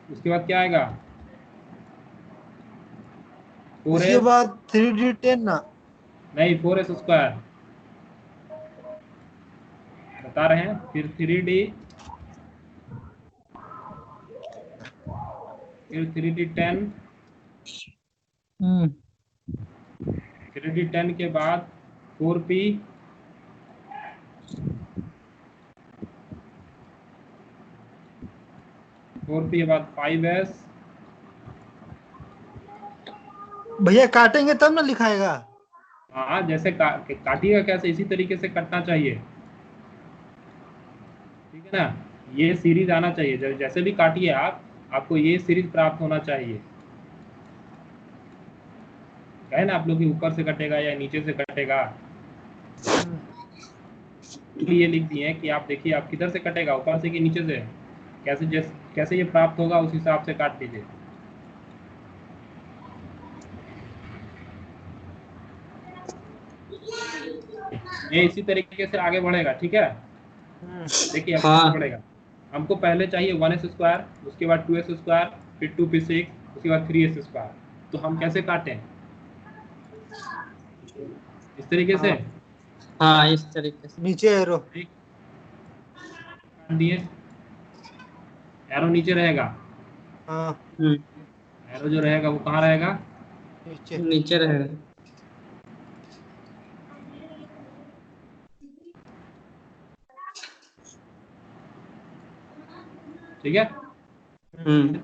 [SPEAKER 1] उसके बाद क्या आएगा? 4s,
[SPEAKER 4] उसके बाद 3d10 ना,
[SPEAKER 1] नहीं 4s स्क्वायर बता रहे हैं, फिर 3d, फिर 3d10, 3d10 के बाद 4p, 4p के बाद 5s।
[SPEAKER 4] भैया काटेंगे तब ना लिखाएगा।
[SPEAKER 1] हाँ, जैसे काटिएगा कैसे, इसी तरीके से कटना चाहिए, ठीक है ना। ये सीरीज आना चाहिए, जैसे भी काटिए आप, आपको ये सीरीज प्राप्त होना चाहिए। कहे ना आप लोग कि ऊपर से कटेगा या नीचे से कटेगा, ये लिख दिए कि आप देखिए आप किधर से कटेगा, ऊपर से कि नीचे से, कैसे ये प्राप्त होगा उस हिसाब से काट लीजिए। ये इसी तरीके से आगे बढ़ेगा, ठीक है। देखिए अब
[SPEAKER 2] हाँ।
[SPEAKER 1] आगे बढ़ेगा। हमको पहले चाहिए 1s स्क्वायर, उसके बाद 2s स्क्वायर, फिर 2p6, उसके बाद 3s स्क्वायर। तो हम कैसे काटें? इस तरीके से।
[SPEAKER 2] हाँ इस तरीके से।
[SPEAKER 4] नीचे एरो।
[SPEAKER 1] ठीक, दिए एरो नीचे रहेगा,
[SPEAKER 4] हाँ
[SPEAKER 1] एरो जो रहेगा वो कहाँ रहेगा?
[SPEAKER 4] नीचे।
[SPEAKER 2] नीचे रहेगा।
[SPEAKER 1] ठीक है,
[SPEAKER 2] हम्म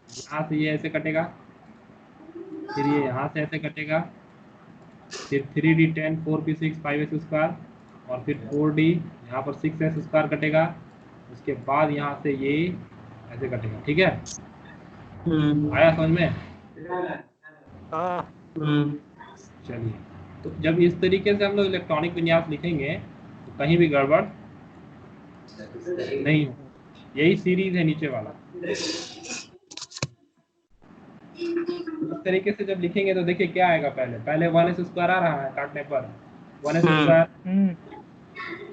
[SPEAKER 1] यहाँ से ये ऐसे कटेगा, फिर ये यहाँ से ऐसे कटेगा, फिर 3D10 4P6 5x², और फिर 4D यहाँ पर 6x² कटेगा, उसके बाद यहाँ से ये ऐसे कटेगा। ठीक है,
[SPEAKER 2] हम्म
[SPEAKER 1] आया समझ में?
[SPEAKER 4] हाँ
[SPEAKER 2] हम्म
[SPEAKER 1] चलिए, तो जब इस तरीके से हम लोग इलेक्ट्रॉनिक विन्यास लिखेंगे तो कहीं भी गड़बड़ नहीं हो। यही सीरीज है नीचे वाला। इस तरीके से जब लिखेंगे तो देखिए क्या आएगा, पहले 1s² आ रहा है काटने पर, 1s²,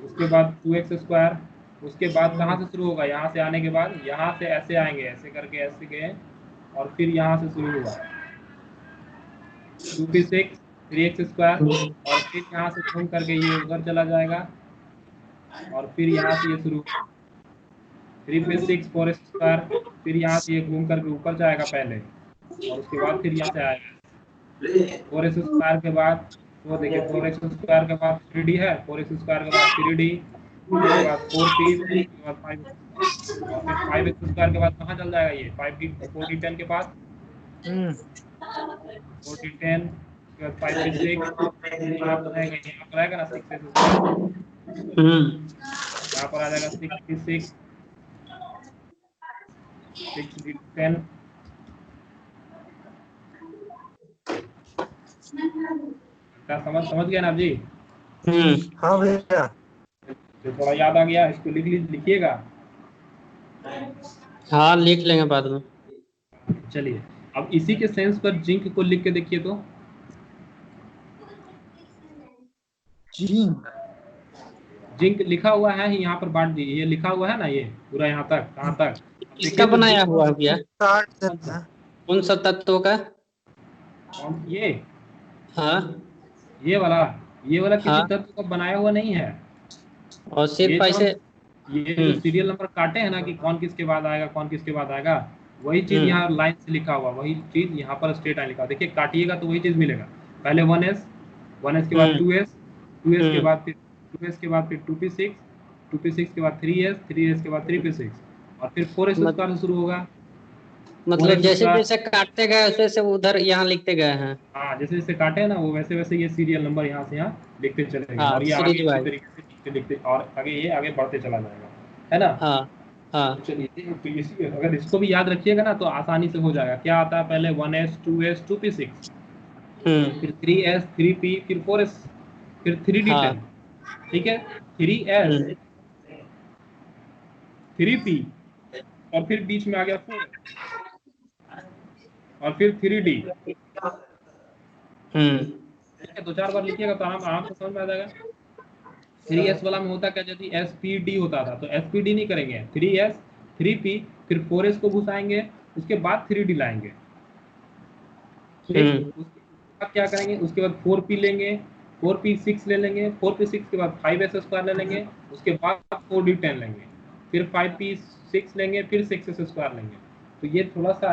[SPEAKER 1] उसके बाद 2x², उसके बाद कहाँ से शुरू होगा? यहाँ से आने के बाद यहाँ से ऐसे आएंगे, ऐसे करके ऐसे गए, और फिर यहाँ से शुरू हुआ 2p6 3x², और फिर यहाँ से घूम करके ये उधर चला जाएगा, और फिर यहाँ से ये शुरू 3p6 4x², फिर यहाँ से ये घूम करके ऊपर जाएगा पहले, और उसके बाद फिर यहाँ से आएगा 4x² के बाद, वो देखिए 4x² के बाद 3D है, 4x² के बाद 3D, उसके बाद 4p, उसके बाद 5x², और फिर 5x² के बाद कहाँ चल जाएगा ये 5D 4D10 के बाद 4D10, उसके बाद 5p6, यहाँ पर रहेगा ना 6x², यहाँ पर आ जाएगा 6p6 6D10, क्या समझ गए ना आप जी?
[SPEAKER 4] हाँ भैया।
[SPEAKER 1] जो थोड़ा याद आ गया इसको लिखिएगा।
[SPEAKER 2] हाँ लिख लेंगे बाद में।
[SPEAKER 1] चलिए, अब इसी के सेंस पर जिंक को लिख के देखिए तो। जिंक लिखा हुआ है यहाँ पर, बांट दी, ये लिखा हुआ है ना, ये पूरा यहाँ तक, कहाँ तक?
[SPEAKER 2] किसका बनाया हुआ है भैया?
[SPEAKER 4] हाँ
[SPEAKER 2] कौन सा तत्वों का?
[SPEAKER 1] ये
[SPEAKER 2] हाँ
[SPEAKER 1] ये वाला किसी
[SPEAKER 2] हाँ।
[SPEAKER 1] तत्व का बनाया हुआ नहीं है।
[SPEAKER 2] और
[SPEAKER 1] ये
[SPEAKER 2] सिर्फ ऐसे।
[SPEAKER 1] ये जो सीरियल नंबर काटे हैं ना कि कौन किसके बाद आएगा, कौन किसके बाद आएगा, वही चीज
[SPEAKER 2] हम्म।
[SPEAKER 1] यहाँ लाइन से लिखा हुआ, वही चीज यहाँ पर स्ट्रेट लाइन लिखा हुआ। देखिए काटिएगा तो वही चीज मिलेगा। पहले 1s के बाद 2s, 2s के बाद फिर 2s के बाद फिर 2p6, 2p6 के बाद 3s, 3s के बाद 3p6, और फिर 4s² से शुरू होगा।
[SPEAKER 2] मतलब जैसे जैसे काटते गए वैसे वैसे उधर यहाँ लिखते गए हैं।
[SPEAKER 1] हाँ, जैसे जैसे काटे ना वो वैसे वैसे ये सीरियल नंबर यहाँ से यहाँ लिखते चलेंगे,
[SPEAKER 2] हाँ
[SPEAKER 1] और ये आगे
[SPEAKER 2] सीरीज
[SPEAKER 1] इसी
[SPEAKER 2] वाइज।
[SPEAKER 1] तरीके से लिखते लिखते और आगे ये आगे बढ़ते चला जाएगा, है ना?
[SPEAKER 2] हाँ हाँ।
[SPEAKER 1] तो चलिए, तो इसी अगर इसको भी याद रखिएगा ना तो आसानी से हो जाएगा। क्या आता है पहले? 1s 2s 2p6, फिर 3s 3p, फिर 4s, फिर 3d10।
[SPEAKER 2] हाँ।
[SPEAKER 1] ठीक है, 3s 3p, और फिर बीच में आ गया 4s, और फिर 3d। ठीक है, 2-4 बार लिखिएगा तो आराम से समझ में आ जाएगा। 3s वाला में होता क्या, यदि SPD होता था तो SPD नहीं करेंगे, 3s 3p, फिर 4s को घुसाएंगे, उसके बाद 3d लाएंगे। ठीक, उसके बाद क्या करेंगे, उसके बाद 4p लेंगे, 4p6 ले लेंगे, 4p6 के बाद 5s² ले लेंगे, उसके बाद 4d10 लेंगे, फिर 5p6 लेंगे, फिर 6s² लेंगे। तो ये थोड़ा सा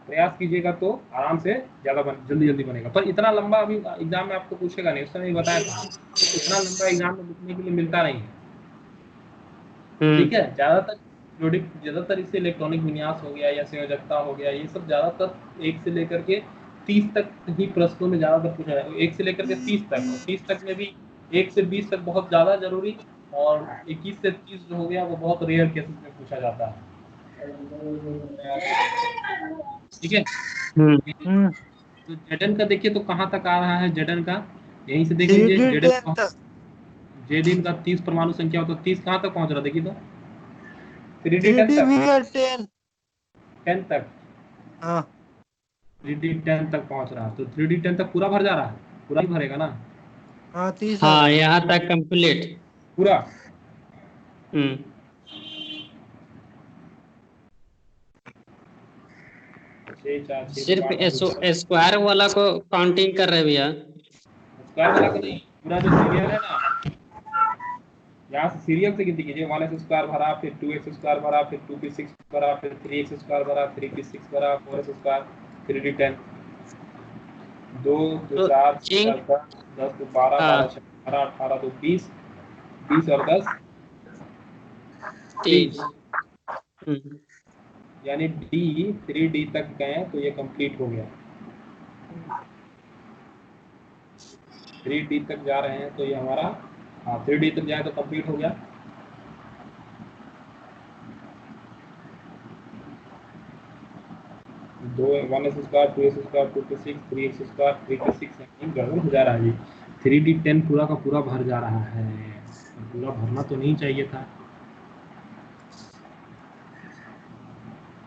[SPEAKER 1] प्रयास कीजिएगा तो आराम से ज़्यादा जल्दी बनेगा। पर इतना लंबा अभी एग्जाम में आपको पूछेगा नहीं, उस समय बताया था, इतना लंबा एग्जाम में लिखने के लिए मिलता नहीं है। ठीक है, ज़्यादातर इससे इलेक्ट्रॉनिक विन्यास हो गया या संयोजकता हो गया, ये सब ज़्यादातर 1 से लेकर के 30 तक ही प्रश्नों में ज़्यादातर पूछा जाए, 1 से लेकर के 30 तक, और 30 तक में भी 1 से 20 तक बहुत ज़्यादा जरूरी, और 21 से 30 जो हो गया वो बहुत रेयर केसेस में पूछा जाता है। ठीक है, तो जेडन का देखिए तो कहाँ तक आ रहा है जेडन का, यहीं से देख लीजिए। जेडन का 30 परमाणु संख्या हो तो 30 कहाँ तक पहुंच रहा, देखिए तो 3D10 तक,
[SPEAKER 4] हाँ
[SPEAKER 1] 3D10 तक पहुंच रहा है, तो 3D10 तक पूरा भर जा रहा है, पूरा ही भरेगा ना?
[SPEAKER 4] हाँ 30।
[SPEAKER 2] हाँ यहाँ तक कंप्लीट
[SPEAKER 1] पूरा।
[SPEAKER 2] सिर्फ स्क्वायर वाला को काउंटिंग कर रहे भैया।
[SPEAKER 1] स्क्वायर वाला को नहीं, पूरा जो सीरियल है ना यहाँ से सीरियल से गिनती कीजिए, 1s स्क्वायर भरा, फिर 2x स्क्वायर भरा, फिर 2p6 भरा, फिर 3x स्क्वायर भरा, 3p6 भरा, 4s स्क्वायर, 3d10, 2 2
[SPEAKER 2] तो
[SPEAKER 1] 4 6
[SPEAKER 2] जिंक
[SPEAKER 1] 10 10 2 12 12 6 18 18 2 20 20 और 10
[SPEAKER 2] 30।
[SPEAKER 1] 30, यानी D 3D तक गए तो ये कंप्लीट हो गया। 3D तक जा रहे हैं तो ये हमारा, हाँ 3D तक जाए तो कंप्लीट हो गया। दो 1s square 2s square 2p6 3x square 3p6 गड़बड़ हो जा रहा है जी। 3D10 पूरा का पूरा भर जा रहा है, पूरा भरना तो नहीं चाहिए था,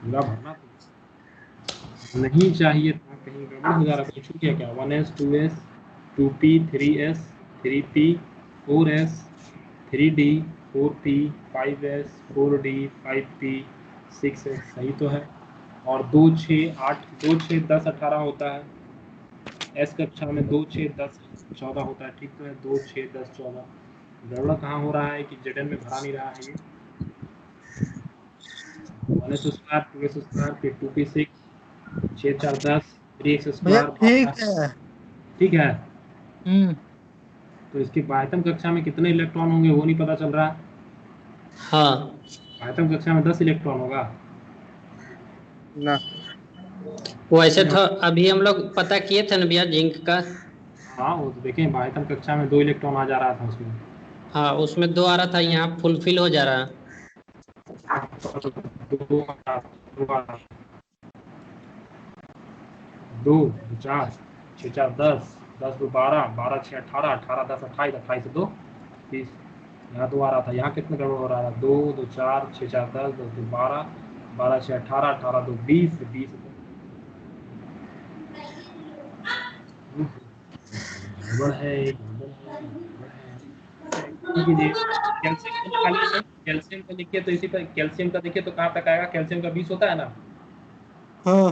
[SPEAKER 1] पूरा भरना तो नहीं चाहिए था, कहीं गड़बड़ हो जा रहा है, कुछ छूट गया क्या? 1s 2s 2p 3s 3p 4s 3d 4p 5s 4d 5p 6s, सही तो है। और 2 6 8 2 6 10 18 होता है, एस कक्षा में 2 6 10 14 होता है, ठीक तो है। 2 6 10 14, गड़बड़ कहाँ हो रहा है कि जेडन में भरा नहीं रहा है ये। 1s स्क्वायर 2s स्क्वायर फिर 2p6 6 4 10 3x
[SPEAKER 4] भैया
[SPEAKER 1] स्क्वायर
[SPEAKER 4] ठीक है।
[SPEAKER 1] ठीक है।
[SPEAKER 4] हम्म।
[SPEAKER 1] तो इसकी बाह्यतम कक्षा में कितने इलेक्ट्रॉन होंगे वो नहीं पता चल रहा है।
[SPEAKER 2] हाँ
[SPEAKER 1] बाह्यतम कक्षा में 10 इलेक्ट्रॉन होगा
[SPEAKER 3] ना
[SPEAKER 2] वैसे तो अभी हम लोग पता किए थे ना भैया जिंक का।
[SPEAKER 1] हाँ, वो तो देखें बाह्यतम कक्षा में 2 इलेक्ट्रॉन आ जा रहा था उसमें।
[SPEAKER 2] हाँ उसमें 2 आ रहा था, यहाँ फुलफिल हो जा रहा है।
[SPEAKER 1] दो दो आ रहा, 2 4 6 4 10 10 2 12 12 6 18 18 10 28 28 से 2 30, यहाँ 2 आ रहा था, यहाँ कितना गड़बड़ हो रहा था? 2 2 4 6 4 10 10 2 12 12 6 18 18 2 20 20 गड़बड़ है, गड़बड़ है, गड़बड़ है। कीजिए कैल्शियम को निकालिए, कैल्शियम को लिखिए तो इसी पर कैल्शियम का देखिए तो कहाँ तक आएगा? कैल्शियम का 20 होता है ना,
[SPEAKER 4] हाँ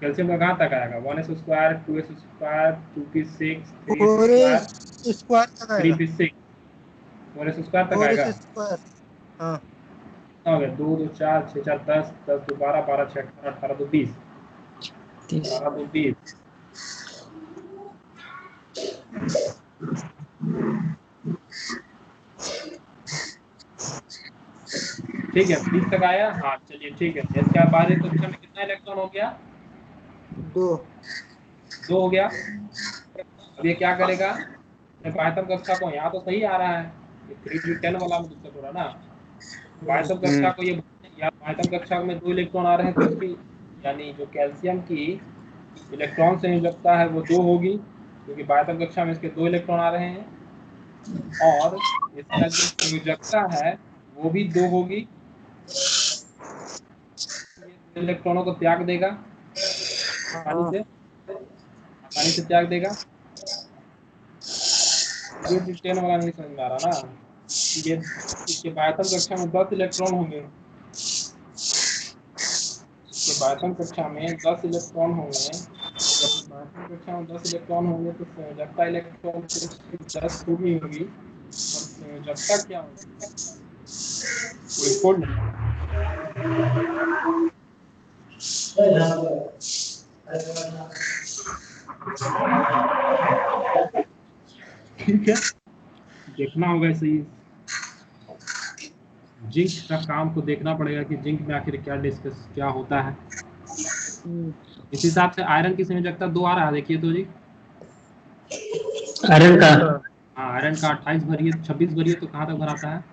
[SPEAKER 1] कैल्शियम का कहाँ तक आएगा? 1s square 2s square 2p6 3x
[SPEAKER 4] और
[SPEAKER 1] स्क्वायर
[SPEAKER 4] स्क्वायर तक आएगा।
[SPEAKER 1] 3p6 4s स्क्वायर तक
[SPEAKER 4] और
[SPEAKER 1] आएगा।
[SPEAKER 4] स्क्वायर। हाँ
[SPEAKER 1] कितना हो गया? 2 2 4 6 4 10 10 2 12 12 6 18 18 2 20
[SPEAKER 2] 30।
[SPEAKER 1] 18 2 20, ठीक है 20 तक आया। हाँ चलिए ठीक है। इसके बाद बाहरी कक्षा में कितना इलेक्ट्रॉन हो गया?
[SPEAKER 4] 2।
[SPEAKER 1] 2 हो गया। अब ये क्या करेगा? बाह्यतम कक्षा को, यहाँ तो सही आ रहा है, ये 3D10 वाला में दिक्कत हो रहा है ना। बाह्यतम कक्षा को ये, या बाह्यतम कक्षा में 2 इलेक्ट्रॉन आ रहे हैं तो इसकी, यानी जो कैल्शियम की इलेक्ट्रॉन संयोजकता है वो 2 होगी, क्योंकि बाह्यतम कक्षा में इसके 2 इलेक्ट्रॉन आ रहे हैं, और इसका जो संयोजकता है वो भी 2 होगी। ये इलेक्ट्रॉनों को त्याग देगा आसानी से त्याग देगा। ये 10 वाला नहीं समझ में आ रहा ना, ये इसके बाह्यतम कक्षा में 10 इलेक्ट्रॉन होंगे, इसके बाह्यतम कक्षा में 10 इलेक्ट्रॉन होंगे, जब बाह्यतम कक्षा में 10 इलेक्ट्रॉन होंगे तो संयोजकता इलेक्ट्रॉन की 10 होगी, और संयोजकता क्या होगी? कोई कोड ठीक है, देखना होगा इसे, जिंक का काम को देखना पड़ेगा कि जिंक में आखिर क्या होता है। इस हिसाब से आयरन की संयोजकता 2 आ रहा है, देखिए तो जी
[SPEAKER 2] आयरन का
[SPEAKER 1] हाँ, आयरन का 28 भरिए 26 भरिए तो कहाँ तक भराता है?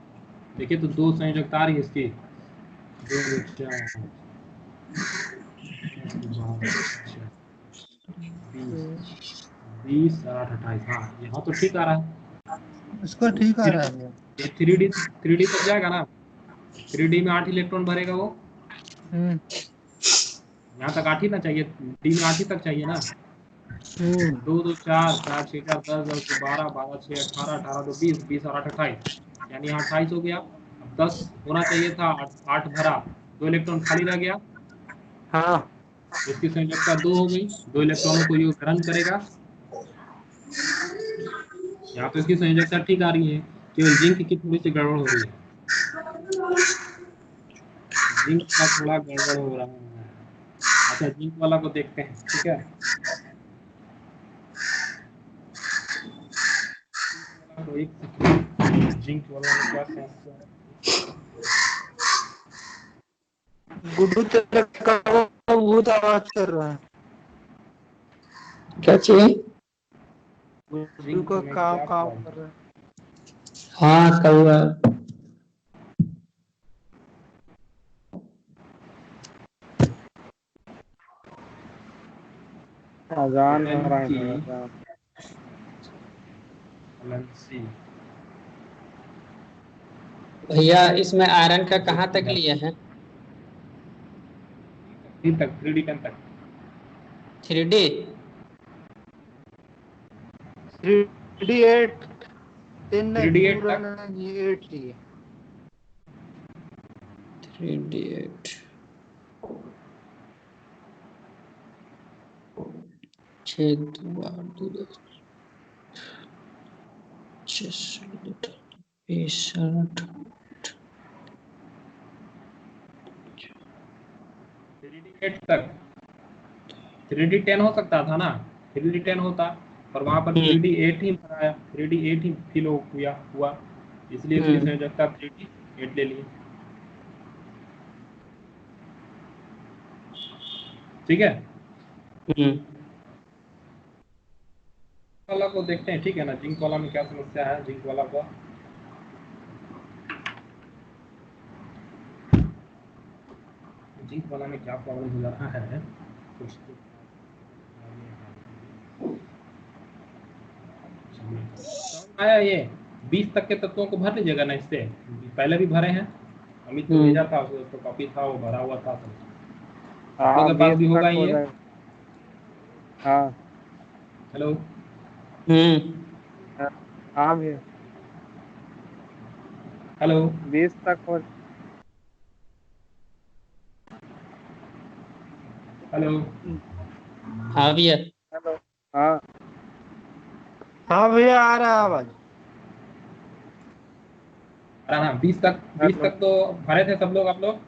[SPEAKER 1] देखिए तो 2 संयोजकता आ रही है इसकी, 2 4 20 और 8 28, हाँ यहाँ तो ठीक आ रहा है,
[SPEAKER 4] इसको ठीक आ रहा है।
[SPEAKER 1] ये 3D तक जाएगा ना, 3D में 8 इलेक्ट्रॉन भरेगा वो, यहाँ तक 8 ही ना चाहिए, डी में 8 ही तक चाहिए ना। 2 2 4 4 6 4 10 10 2 12 12 6 18 18 2 20 20 और 8 28, यानी यहाँ 28 हो गया। अब 10 होना चाहिए था, 8 भरा, 2 इलेक्ट्रॉन खाली रह गया,
[SPEAKER 4] हाँ
[SPEAKER 1] इसकी संयोजकता 2 हो गई, 2 इलेक्ट्रॉनों को ये ग्रहण करेगा, यहाँ तो इसकी संयोजकता ठीक आ रही है। केवल जिंक की थोड़ी सी गड़बड़ हो रही है, जिंक का थोड़ा गड़बड़ हो रहा है। अच्छा जिंक वाला को देखते हैं, ठीक है। तो एक सेकंड, जिंक वाला में क्या समस्या है?
[SPEAKER 4] गुड्डू तेरे का बहुत आवाज कर रहा है।
[SPEAKER 2] क्या चाहिए?
[SPEAKER 4] गुड्डू
[SPEAKER 1] जिंक
[SPEAKER 4] का
[SPEAKER 1] में
[SPEAKER 4] काम
[SPEAKER 1] क्या
[SPEAKER 4] काम
[SPEAKER 1] प्रॉब्लम?
[SPEAKER 4] कर रहा है।
[SPEAKER 2] हाँ कौआ।
[SPEAKER 3] अजान हो रहा है
[SPEAKER 1] LNC,
[SPEAKER 3] भाई, अजान।
[SPEAKER 1] LNC
[SPEAKER 2] भैया इसमें आयरन का कहाँ तक लिए हैं?
[SPEAKER 1] 3 तक, 3D 10 तक।
[SPEAKER 2] 3D
[SPEAKER 4] 3D8 10 नहीं
[SPEAKER 1] 3D8
[SPEAKER 4] पूरा
[SPEAKER 1] तक,
[SPEAKER 4] नहीं 8 लिए।
[SPEAKER 2] 3D8 छेद बार 60
[SPEAKER 1] 3D8 तक। 3D10 हो सकता था ना, 3D10 होता, पर वहां पर 3D8 ही भराया, 3D8 ही फिल हुआ, इसलिए उसकी संयोजकता 3D8 ले लिए। ठीक है, वाला को देखते हैं, ठीक है ना। जिंक वाला में क्या समस्या है, जिंक वाला को जिंक वाला में क्या प्रॉब्लम हो रहा है कुछ तो समझ आया। ये 20 तक के तत्वों को भर लीजिएगा ना, इससे पहले भी भरे हैं, अमित को भेजा था, उसको कॉपी था, वो भरा हुआ था, आप लोगों
[SPEAKER 3] हाँ
[SPEAKER 1] के पास
[SPEAKER 3] 20
[SPEAKER 1] भी होगा
[SPEAKER 3] तक हो
[SPEAKER 1] ये।
[SPEAKER 3] जाएगा। हाँ
[SPEAKER 1] हेलो,
[SPEAKER 3] हाँ भैया,
[SPEAKER 1] हेलो,
[SPEAKER 3] 20 तक हो।
[SPEAKER 1] हेलो,
[SPEAKER 2] हाँ भैया।
[SPEAKER 3] हेलो, हाँ
[SPEAKER 4] हाँ भैया आ रहा है आवाज।
[SPEAKER 1] हाँ 20 तक, 20
[SPEAKER 3] हेलो,
[SPEAKER 1] तक तो भरे थे सब लोग, आप लोग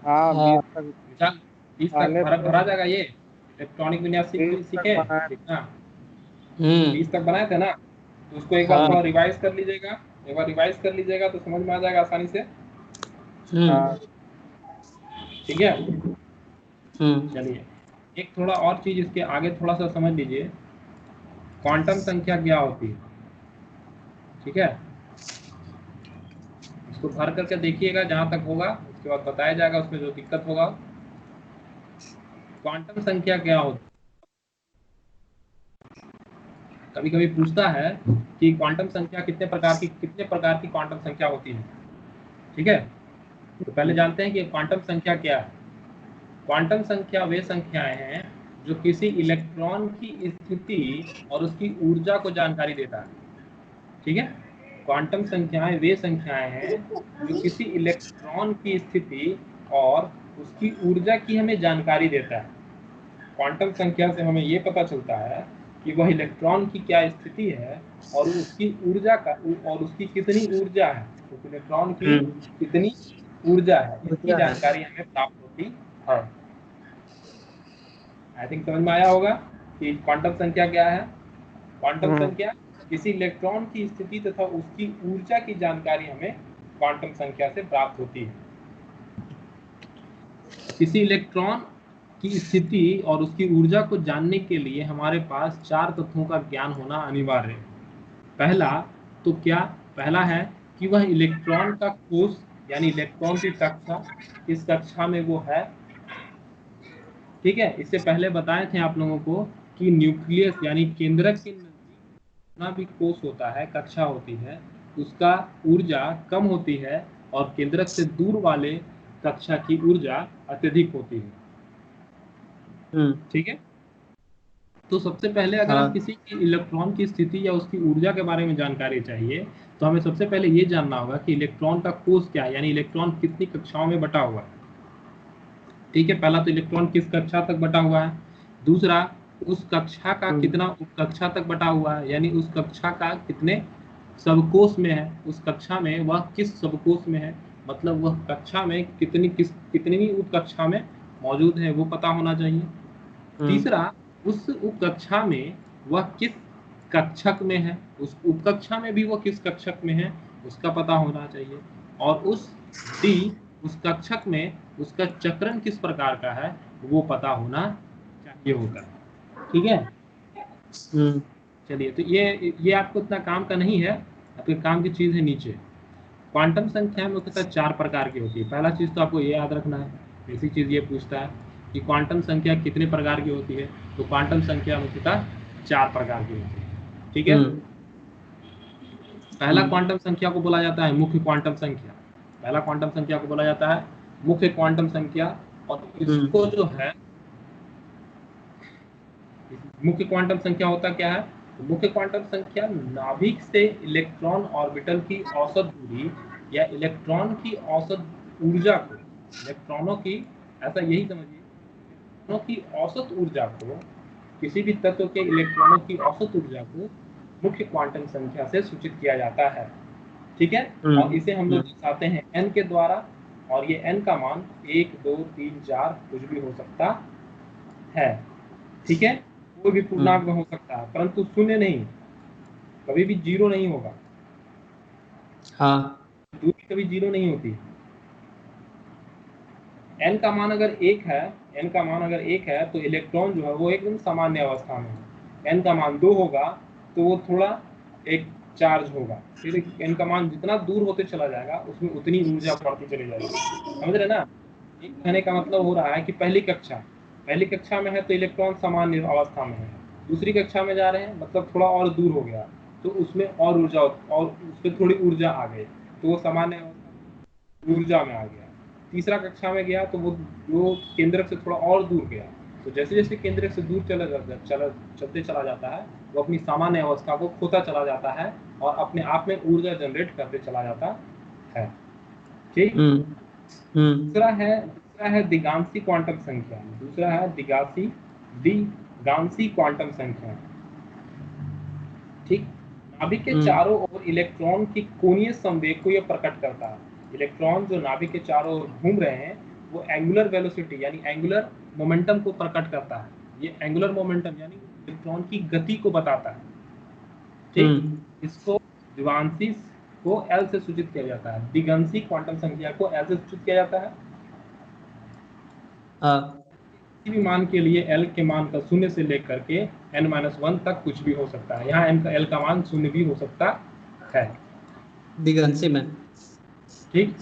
[SPEAKER 3] हाँ
[SPEAKER 2] हाँ
[SPEAKER 3] 20 तक
[SPEAKER 1] विशाल 20 तक
[SPEAKER 3] पहले तो
[SPEAKER 1] भरा जाएगा। ये इलेक्ट्रॉनिक विन्यास
[SPEAKER 3] 20 तक
[SPEAKER 1] सीखे,
[SPEAKER 3] बनाया।
[SPEAKER 1] ठीक ना। 20
[SPEAKER 2] हम्म
[SPEAKER 1] तक बनाए थे ना, तो उसको एक बार
[SPEAKER 2] हाँ
[SPEAKER 1] थोड़ा रिवाइज कर लीजिएगा, एक बार रिवाइज कर लीजिएगा तो समझ में आ जाएगा आसानी से,
[SPEAKER 3] हाँ
[SPEAKER 1] ठीक है।
[SPEAKER 2] हम्म
[SPEAKER 1] चलिए, एक थोड़ा और चीज इसके आगे थोड़ा सा समझ लीजिए, क्वांटम संख्या क्या होती है, ठीक है। इसको भर करके देखिएगा जहां तक होगा, उसके बाद बताया जाएगा उसमें जो दिक्कत होगा। क्वांटम संख्या क्या होती है, कभी कभी पूछता है कि क्वांटम संख्या कितने प्रकार की क्वांटम संख्या होती है, ठीक है। तो पहले जानते हैं कि क्वांटम संख्या क्या है। क्वांटम संख्या वे संख्याएं हैं जो किसी इलेक्ट्रॉन की स्थिति और उसकी ऊर्जा को जानकारी देता है, ठीक है। क्वांटम संख्याएं वे संख्याएं हैं जो किसी इलेक्ट्रॉन की स्थिति और उसकी ऊर्जा की हमें जानकारी देता है। क्वांटम संख्या से हमें ये पता चलता है कि वह इलेक्ट्रॉन की क्या स्थिति है और उसकी ऊर्जा का और उसकी कितनी ऊर्जा है, उस इलेक्ट्रॉन की कितनी ऊर्जा है, इसकी
[SPEAKER 4] क्या है?
[SPEAKER 1] जानकारी हमें प्राप्त होती है। आई थिंक समझ में आया होगा कि क्वांटम संख्या क्या है। क्वांटम संख्या किसी इलेक्ट्रॉन की स्थिति तथा उसकी ऊर्जा की जानकारी हमें क्वांटम संख्या से प्राप्त होती है। किसी इलेक्ट्रॉन की स्थिति और उसकी ऊर्जा को जानने के लिए हमारे पास 4 तत्वों का ज्ञान होना अनिवार्य है। पहला तो क्या, पहला है कि वह इलेक्ट्रॉन का कोष यानी इलेक्ट्रॉन की कक्षा, इस कक्षा में वो है, ठीक है। इससे पहले बताए थे आप लोगों को कि न्यूक्लियस यानी केंद्रक के नजदीक जितना भी कोष होता है, कक्षा होती है, उसका ऊर्जा कम होती है और केंद्रक से दूर वाले कक्षा की ऊर्जा अत्यधिक होती है, ठीक है। तो सबसे पहले अगर हम किसी की इलेक्ट्रॉन की स्थिति या उसकी ऊर्जा के बारे में जानकारी चाहिए तो हमें सबसे पहले ये जानना होगा कि इलेक्ट्रॉन का कोष क्या है, यानी इलेक्ट्रॉन कितनी कक्षाओं में बटा हुआ है, ठीक है। पहला तो इलेक्ट्रॉन किस कक्षा तक बटा हुआ है, दूसरा उस कक्षा का कितना उप कक्षा तक बटा हुआ है, यानी उस कक्षा का कितने सबकोश में है, उस कक्षा में वह किस सबकोश में है, मतलब वह कक्षा में कितनी उप कक्षा में मौजूद है वो पता होना चाहिए। तीसरा, उस उप कक्षा में वह किस कक्षक में है, उस उप कक्षा में भी वह किस कक्षक में है उसका पता होना चाहिए। और उस कक्षक में उसका चक्रण किस प्रकार का है वो पता होना चाहिए होता है। ठीक है, चलिए, तो ये आपको इतना काम का नहीं है, आपके काम की चीज है नीचे। क्वांटम संख्या मुख्यतः 4 प्रकार की होती है। पहला चीज तो आपको ये याद रखना है, बेसिक चीज ये पूछता है कि क्वांटम संख्या कितने प्रकार की होती है, तो क्वांटम संख्या मुख्यतः 4 प्रकार की होती है। ठीक है, पहला क्वांटम संख्या को बोला जाता है मुख्य क्वांटम संख्या। पहला क्वांटम संख्या को बोला जाता है मुख्य क्वांटम संख्या, और इसको जो है मुख्य क्वांटम संख्या होता क्या है, तो मुख्य क्वांटम संख्या नाभिक से इलेक्ट्रॉन ऑर्बिटल की औसत दूरी या इलेक्ट्रॉन की औसत ऊर्जा को, इलेक्ट्रॉनों की, ऐसा यही समझिए, इलेक्ट्रॉनों की औसत ऊर्जा को, किसी भी तत्व के इलेक्ट्रॉनों की औसत ऊर्जा को मुख्य क्वांटम संख्या से सूचित किया जाता है। ठीक है, और इसे हम लोग दर्शाते हैं n के द्वारा, और ये n का मान 1, 2, 3, 4 कुछ भी हो सकता है। ठीक है, कोई भी पूर्णांक में हो सकता है, परंतु शून्य नहीं, कभी भी 0 नहीं होगा।
[SPEAKER 2] हाँ,
[SPEAKER 1] दूरी कभी 0 नहीं होती। n का मान अगर 1 है, n का मान अगर 1 है तो इलेक्ट्रॉन जो है वो एकदम सामान्य अवस्था में है। n का मान 2 होगा तो वो थोड़ा एक चार्ज होगा। फिर n का मान जितना दूर होते चला जाएगा उसमें उतनी ऊर्जा बढ़ती चली जाएगी। समझ रहे ना? एक कहने का मतलब हो रहा है कि पहली कक्षा में है तो इलेक्ट्रॉन सामान्य अवस्था में है, दूसरी कक्षा में जा रहे हैं मतलब थोड़ा और दूर हो गया तो उसमें और ऊर्जा, और उसमें थोड़ी ऊर्जा आ गई तो वो सामान्य ऊर्जा में आ गया। तीसरा कक्षा में गया तो वो केंद्रक से थोड़ा और दूर गया, तो जैसे जैसे केंद्रक से दूर चलते चला जाता है वो अपनी सामान्य अवस्था को खोता चला जाता है और अपने आप में ऊर्जा जनरेट करते चला जाता है। ठीक, दूसरा है दिगांशी क्वांटम संख्या। दूसरा है दिगांशी क्वांटम संख्या। ठीक, नाभिक के चारों ओर इलेक्ट्रॉन की कोणीय संवेग को यह प्रकट करता है। इलेक्ट्रॉन जो नाभिक के चारों ओर घूम रहे हैं वो एंगुलर वेलोसिटी यानी एंगुलर मोमेंटम को प्रकट करता है। ये एंगुलर मोमेंटम यानी इलेक्ट्रॉन की गति को बताता है। ठीक, इसको दिगांशी को L से सूचित किया जाता है, दिगांशी क्वांटम संख्या को L से सूचित किया जाता है। किसी भी मान के लिए L के मान का 0 से लेकर के n-1 तक कुछ भी हो सकता है। यहाँ L का मान 0 भी हो सकता है
[SPEAKER 2] दिगांशी में। ठीक,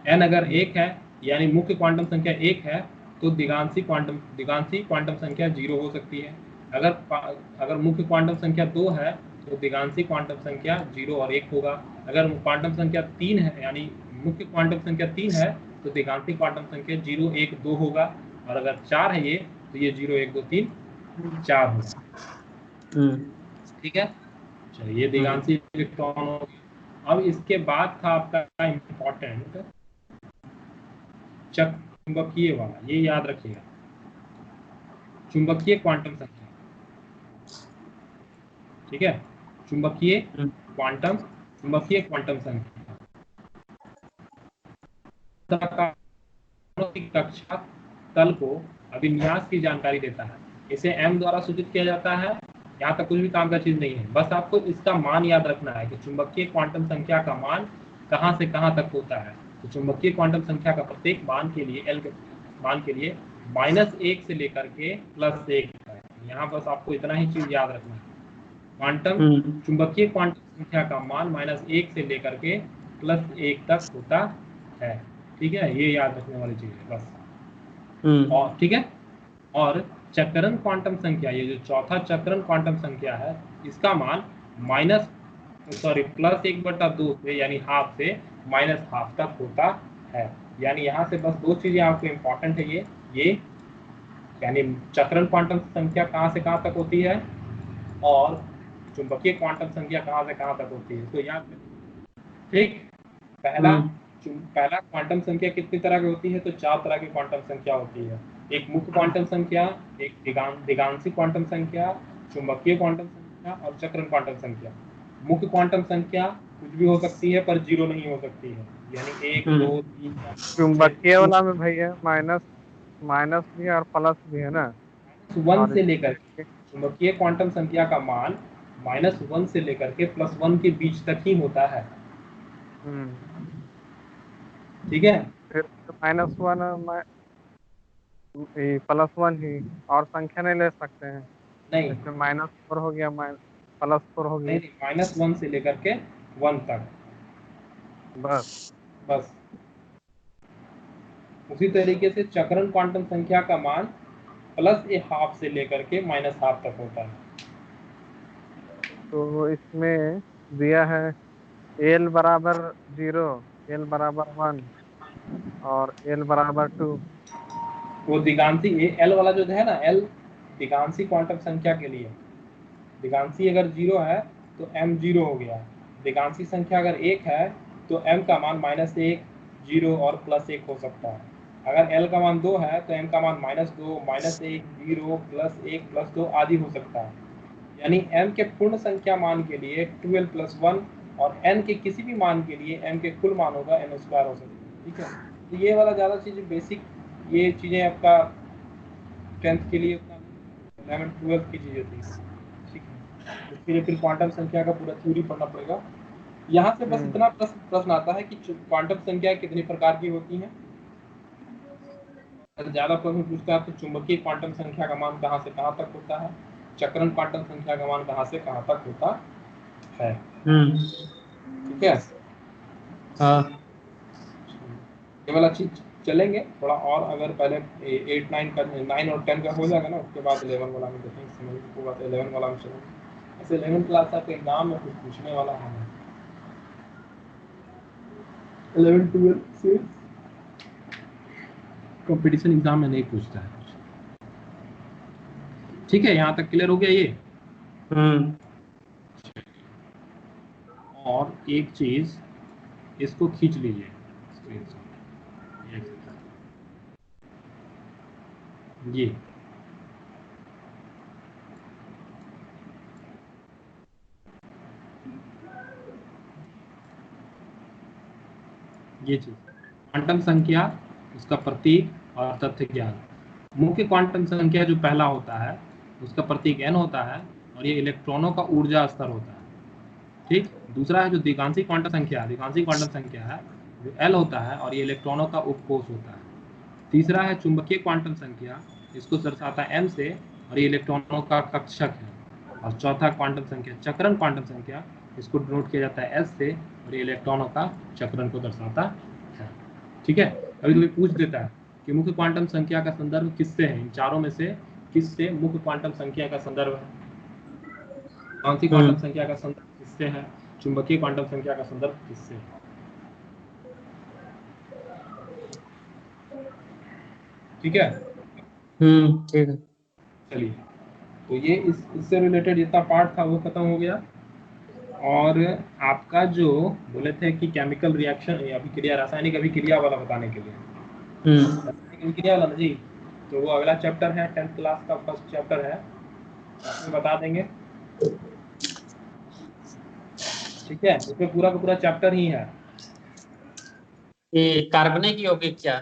[SPEAKER 1] n अगर 1 है यानी मुख्य क्वांटम संख्या 1 है तो दिगांशी क्वांटम संख्या 0 हो सकती है। अगर मुख्य क्वांटम संख्या 2 है तो दिगांशी क्वांटम संख्या 0 और 1 होगा। अगर क्वांटम संख्या 3 है यानी मुख्य क्वांटम संख्या 3 है तो दिगांशी क्वांटम संख्या 0, 1, 2 होगा। और अगर 4 है ये तो ये 0, 1, 2, 3, 4 होगा। ठीक है, चलिए, ये दिगांशी इलेक्ट्रॉन हो गया। अब इसके बाद था आपका इम्पोर्टेंट चुंबकीय वाला, ये याद रखिएगा, चुंबकीय क्वांटम संख्या। ठीक है, चुंबकीय क्वांटम संख्या कक्षा तल को अभिन्यास की जानकारी देता है। इसे m द्वारा सूचित किया जाता है। यहाँ तक कुछ भी काम का चीज नहीं है, बस आपको इसका मान याद रखना है कि चुंबकीय क्वांटम संख्या का मान कहाँ से कहाँ तक होता है। तो चुंबकीय क्वांटम संख्या का प्रत्येक मान के लिए L के मान के लिए -1 से लेकर के +1 है। यहाँ बस आपको इतना ही चीज याद रखना है, चुंबकीय क्वांटम संख्या का मान -1 से लेकर के +1 तक होता है। ठीक है, ये याद रखने वाली चीज है बस। और ठीक है, और चक्रण क्वांटम संख्या, ये जो चौथा चक्रण क्वांटम संख्या है, इसका मान +1/2 से यानी हाफ से -12 तक होता है। यानी यहाँ से बस 2 चीजें आपको इम्पोर्टेंट है, ये यानी चक्रण क्वांटम संख्या कहाँ से कहाँ तक होती है और चुंबकीय क्वांटम संख्या कहाँ से कहाँ तक होती है, तो याद रखिए। ठीक, पहला क्वांटम संख्या कितनी तरह की होती है, तो 4 तरह की क्वांटम संख्या होती है। एक मुख्य क्वांटम संख्या, एक दिगांशी क्वांटम संख्या, चुंबकीय क्वांटम संख्या और चक्रण क्वांटम संख्या। मुख्य क्वांटम संख्या कुछ भी हो सकती है पर 0 नहीं हो सकती है, यानी 1 2 3 4
[SPEAKER 3] चुंबकीय वाला में भैया माइनस माइनस भी है और प्लस भी है ना।
[SPEAKER 1] 1
[SPEAKER 3] और
[SPEAKER 1] से लेकर चुंबकीय क्वांटम संख्या का मान -1 से लेकर के +1 के बीच तक ही होता है। ठीक है,
[SPEAKER 3] फिर -1 +1 ही, और संख्या नहीं ले सकते हैं।
[SPEAKER 1] नहीं
[SPEAKER 3] इसमें -4 हो गया, +4 हो गई,
[SPEAKER 1] नहीं, -1 से लेकर के 1 तक
[SPEAKER 3] बस।
[SPEAKER 1] बस। उसी तरीके से चक्रण क्वांटम संख्या का मान +½ से लेकर के -½ तक होता है।
[SPEAKER 3] तो इसमें दिया है L बराबर 0, L बराबर 1 और L बराबर 2।
[SPEAKER 1] वो दिगांशी एल वाला जो है ना, एल दिगांशी क्वांटम संख्या के लिए, दिगांशी अगर 0 है तो m 0 हो गया, दिगांशी संख्या अगर 1 है तो m का मान -1 0 और +1 हो सकता है। अगर l का मान 2 है तो m का मान -2 -1 0 +1 +2 आदि हो सकता है। यानी m के पूर्ण संख्या मान के लिए 2l + 1 और n के किसी भी मान के लिए m के कुल मान होगा n² हो सकता है। ठीक है, तो ये वाला ज़्यादा चीज़ें बेसिक, ये चीज़ें आपका 10th के लिए उतना 11 12 की चीज़ें थी। ठीक है, उसके लिए फिर क्वांटम संख्या का पूरा थ्योरी पढ़ना पड़ेगा। यहाँ से बस इतना प्रश्न आता है कि क्वांटम संख्या कितनी प्रकार की होती हैं। अगर ज़्यादा प्रश्न पूछता है तो चुंबकीय क्वांटम संख्या का मान कहाँ से कहाँ तक होता है, चक्रण क्वांटम संख्या का मान कहाँ से कहाँ तक होता है। ठीक है,
[SPEAKER 2] हाँ
[SPEAKER 1] ये वाला चीज चलेंगे थोड़ा और। अगर पहले 8 9 का 9 और 10 का हो जाएगा ना, उसके बाद 11 वाला में देखेंगे, समझ को बात 11 वाला में चलेंगे। ऐसे 11 क्लास आपके एग्जाम में कुछ पूछने वाला है 11 12 से कंपटीशन एग्जाम में नहीं पूछता है। ठीक है, यहाँ तक क्लियर हो गया ये। और एक चीज इसको खींच लीजिए ये चीज क्वांटम संख्या, उसका प्रतीक और तथ्य ज्ञान। मुख्य क्वांटम संख्या जो पहला होता है उसका प्रतीक n होता है और ये इलेक्ट्रॉनों का ऊर्जा स्तर होता है। ठीक, दूसरा है जो दिगांशी क्वांटम संख्या है जो l होता है और ये इलेक्ट्रॉनों का उपकोष होता है। तीसरा है चुंबकीय क्वांटम संख्या, इसको दर्शाता है m से और ये इलेक्ट्रॉनों का कक्षक है। और चौथा क्वांटम संख्या चक्रण क्वांटम संख्या, इसको डिनोट किया जाता है s से और ये इलेक्ट्रॉनों का चक्रण को दर्शाता है। ठीक है, कभी कभी पूछ देता है कि मुख्य क्वांटम संख्या का संदर्भ किससे है, इन चारों में से किससे मुख्य क्वांटम संख्या का संदर्भ है। कौन सी क्वांटम संख्या का संदर्भ किससे है, चुंबकीय क्वांटम संख्या का संदर्भ किससे है। ठीक है,
[SPEAKER 2] ठीक है।
[SPEAKER 1] चलिए, तो ये इससे रिलेटेड जितना पार्ट था वो खत्म हो गया। और आपका जो बोले थे कि केमिकल रिएक्शन अभिक्रिया, रासायनिक अभिक्रिया वाला बताने के लिए, रासायनिक अभिक्रिया वाला ना जी, तो वो अगला चैप्टर है 10th क्लास का फर्स्ट चैप्टर है, उसमें बता देंगे। ठीक है, उसमें पूरा का पूरा चैप्टर ही है।
[SPEAKER 2] ये कार्बनिक यौगिक क्या?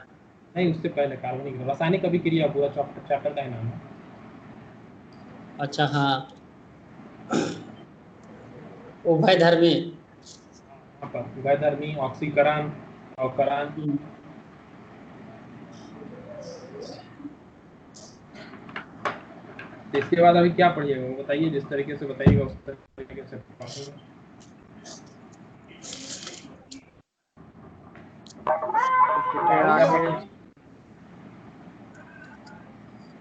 [SPEAKER 1] नहीं, उससे पहले कार्बनिक रासायनिक अभिक्रिया पूरा चैप्टर का ही नाम है।
[SPEAKER 2] अच्छा हाँ, उभयधर्मी।
[SPEAKER 1] यहाँ पर उभयधर्मी, ऑक्सीकरण, अवकरण, इसके बाद अभी क्या पढ़िएगा वो बताइए, जिस तरीके से बताइएगा उस तरीके से पढ़ूंगा।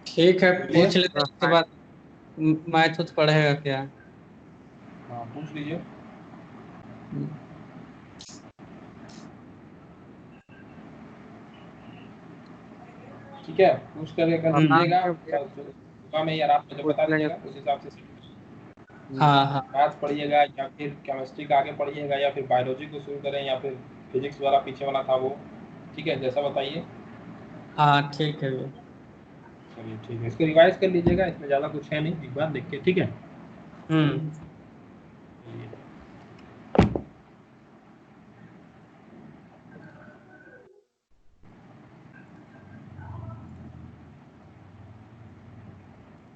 [SPEAKER 2] ठीक है,
[SPEAKER 1] बोलिए।
[SPEAKER 2] पूछ लेते हैं उसके बाद मैथ उथ पढ़ेगा क्या?
[SPEAKER 1] हाँ, पूछ लीजिए। ठीक है, पूछ करके कर दीजिएगा, सुबह में या रात में जब बता दीजिएगा उस हिसाब से
[SPEAKER 2] हाँ हाँ
[SPEAKER 1] मैथ्स पढ़िएगा या फिर केमिस्ट्री का आगे पढ़िएगा या फिर बायोलॉजी को शुरू करें या फिर फिजिक्स वाला पीछे वाला था वो। ठीक है, जैसा बताइए।
[SPEAKER 2] हाँ ठीक है भैया।
[SPEAKER 1] चलिए ठीक है, इसको रिवाइज कर लीजिएगा, इसमें ज़्यादा कुछ है नहीं, एक बार देख के। ठीक है।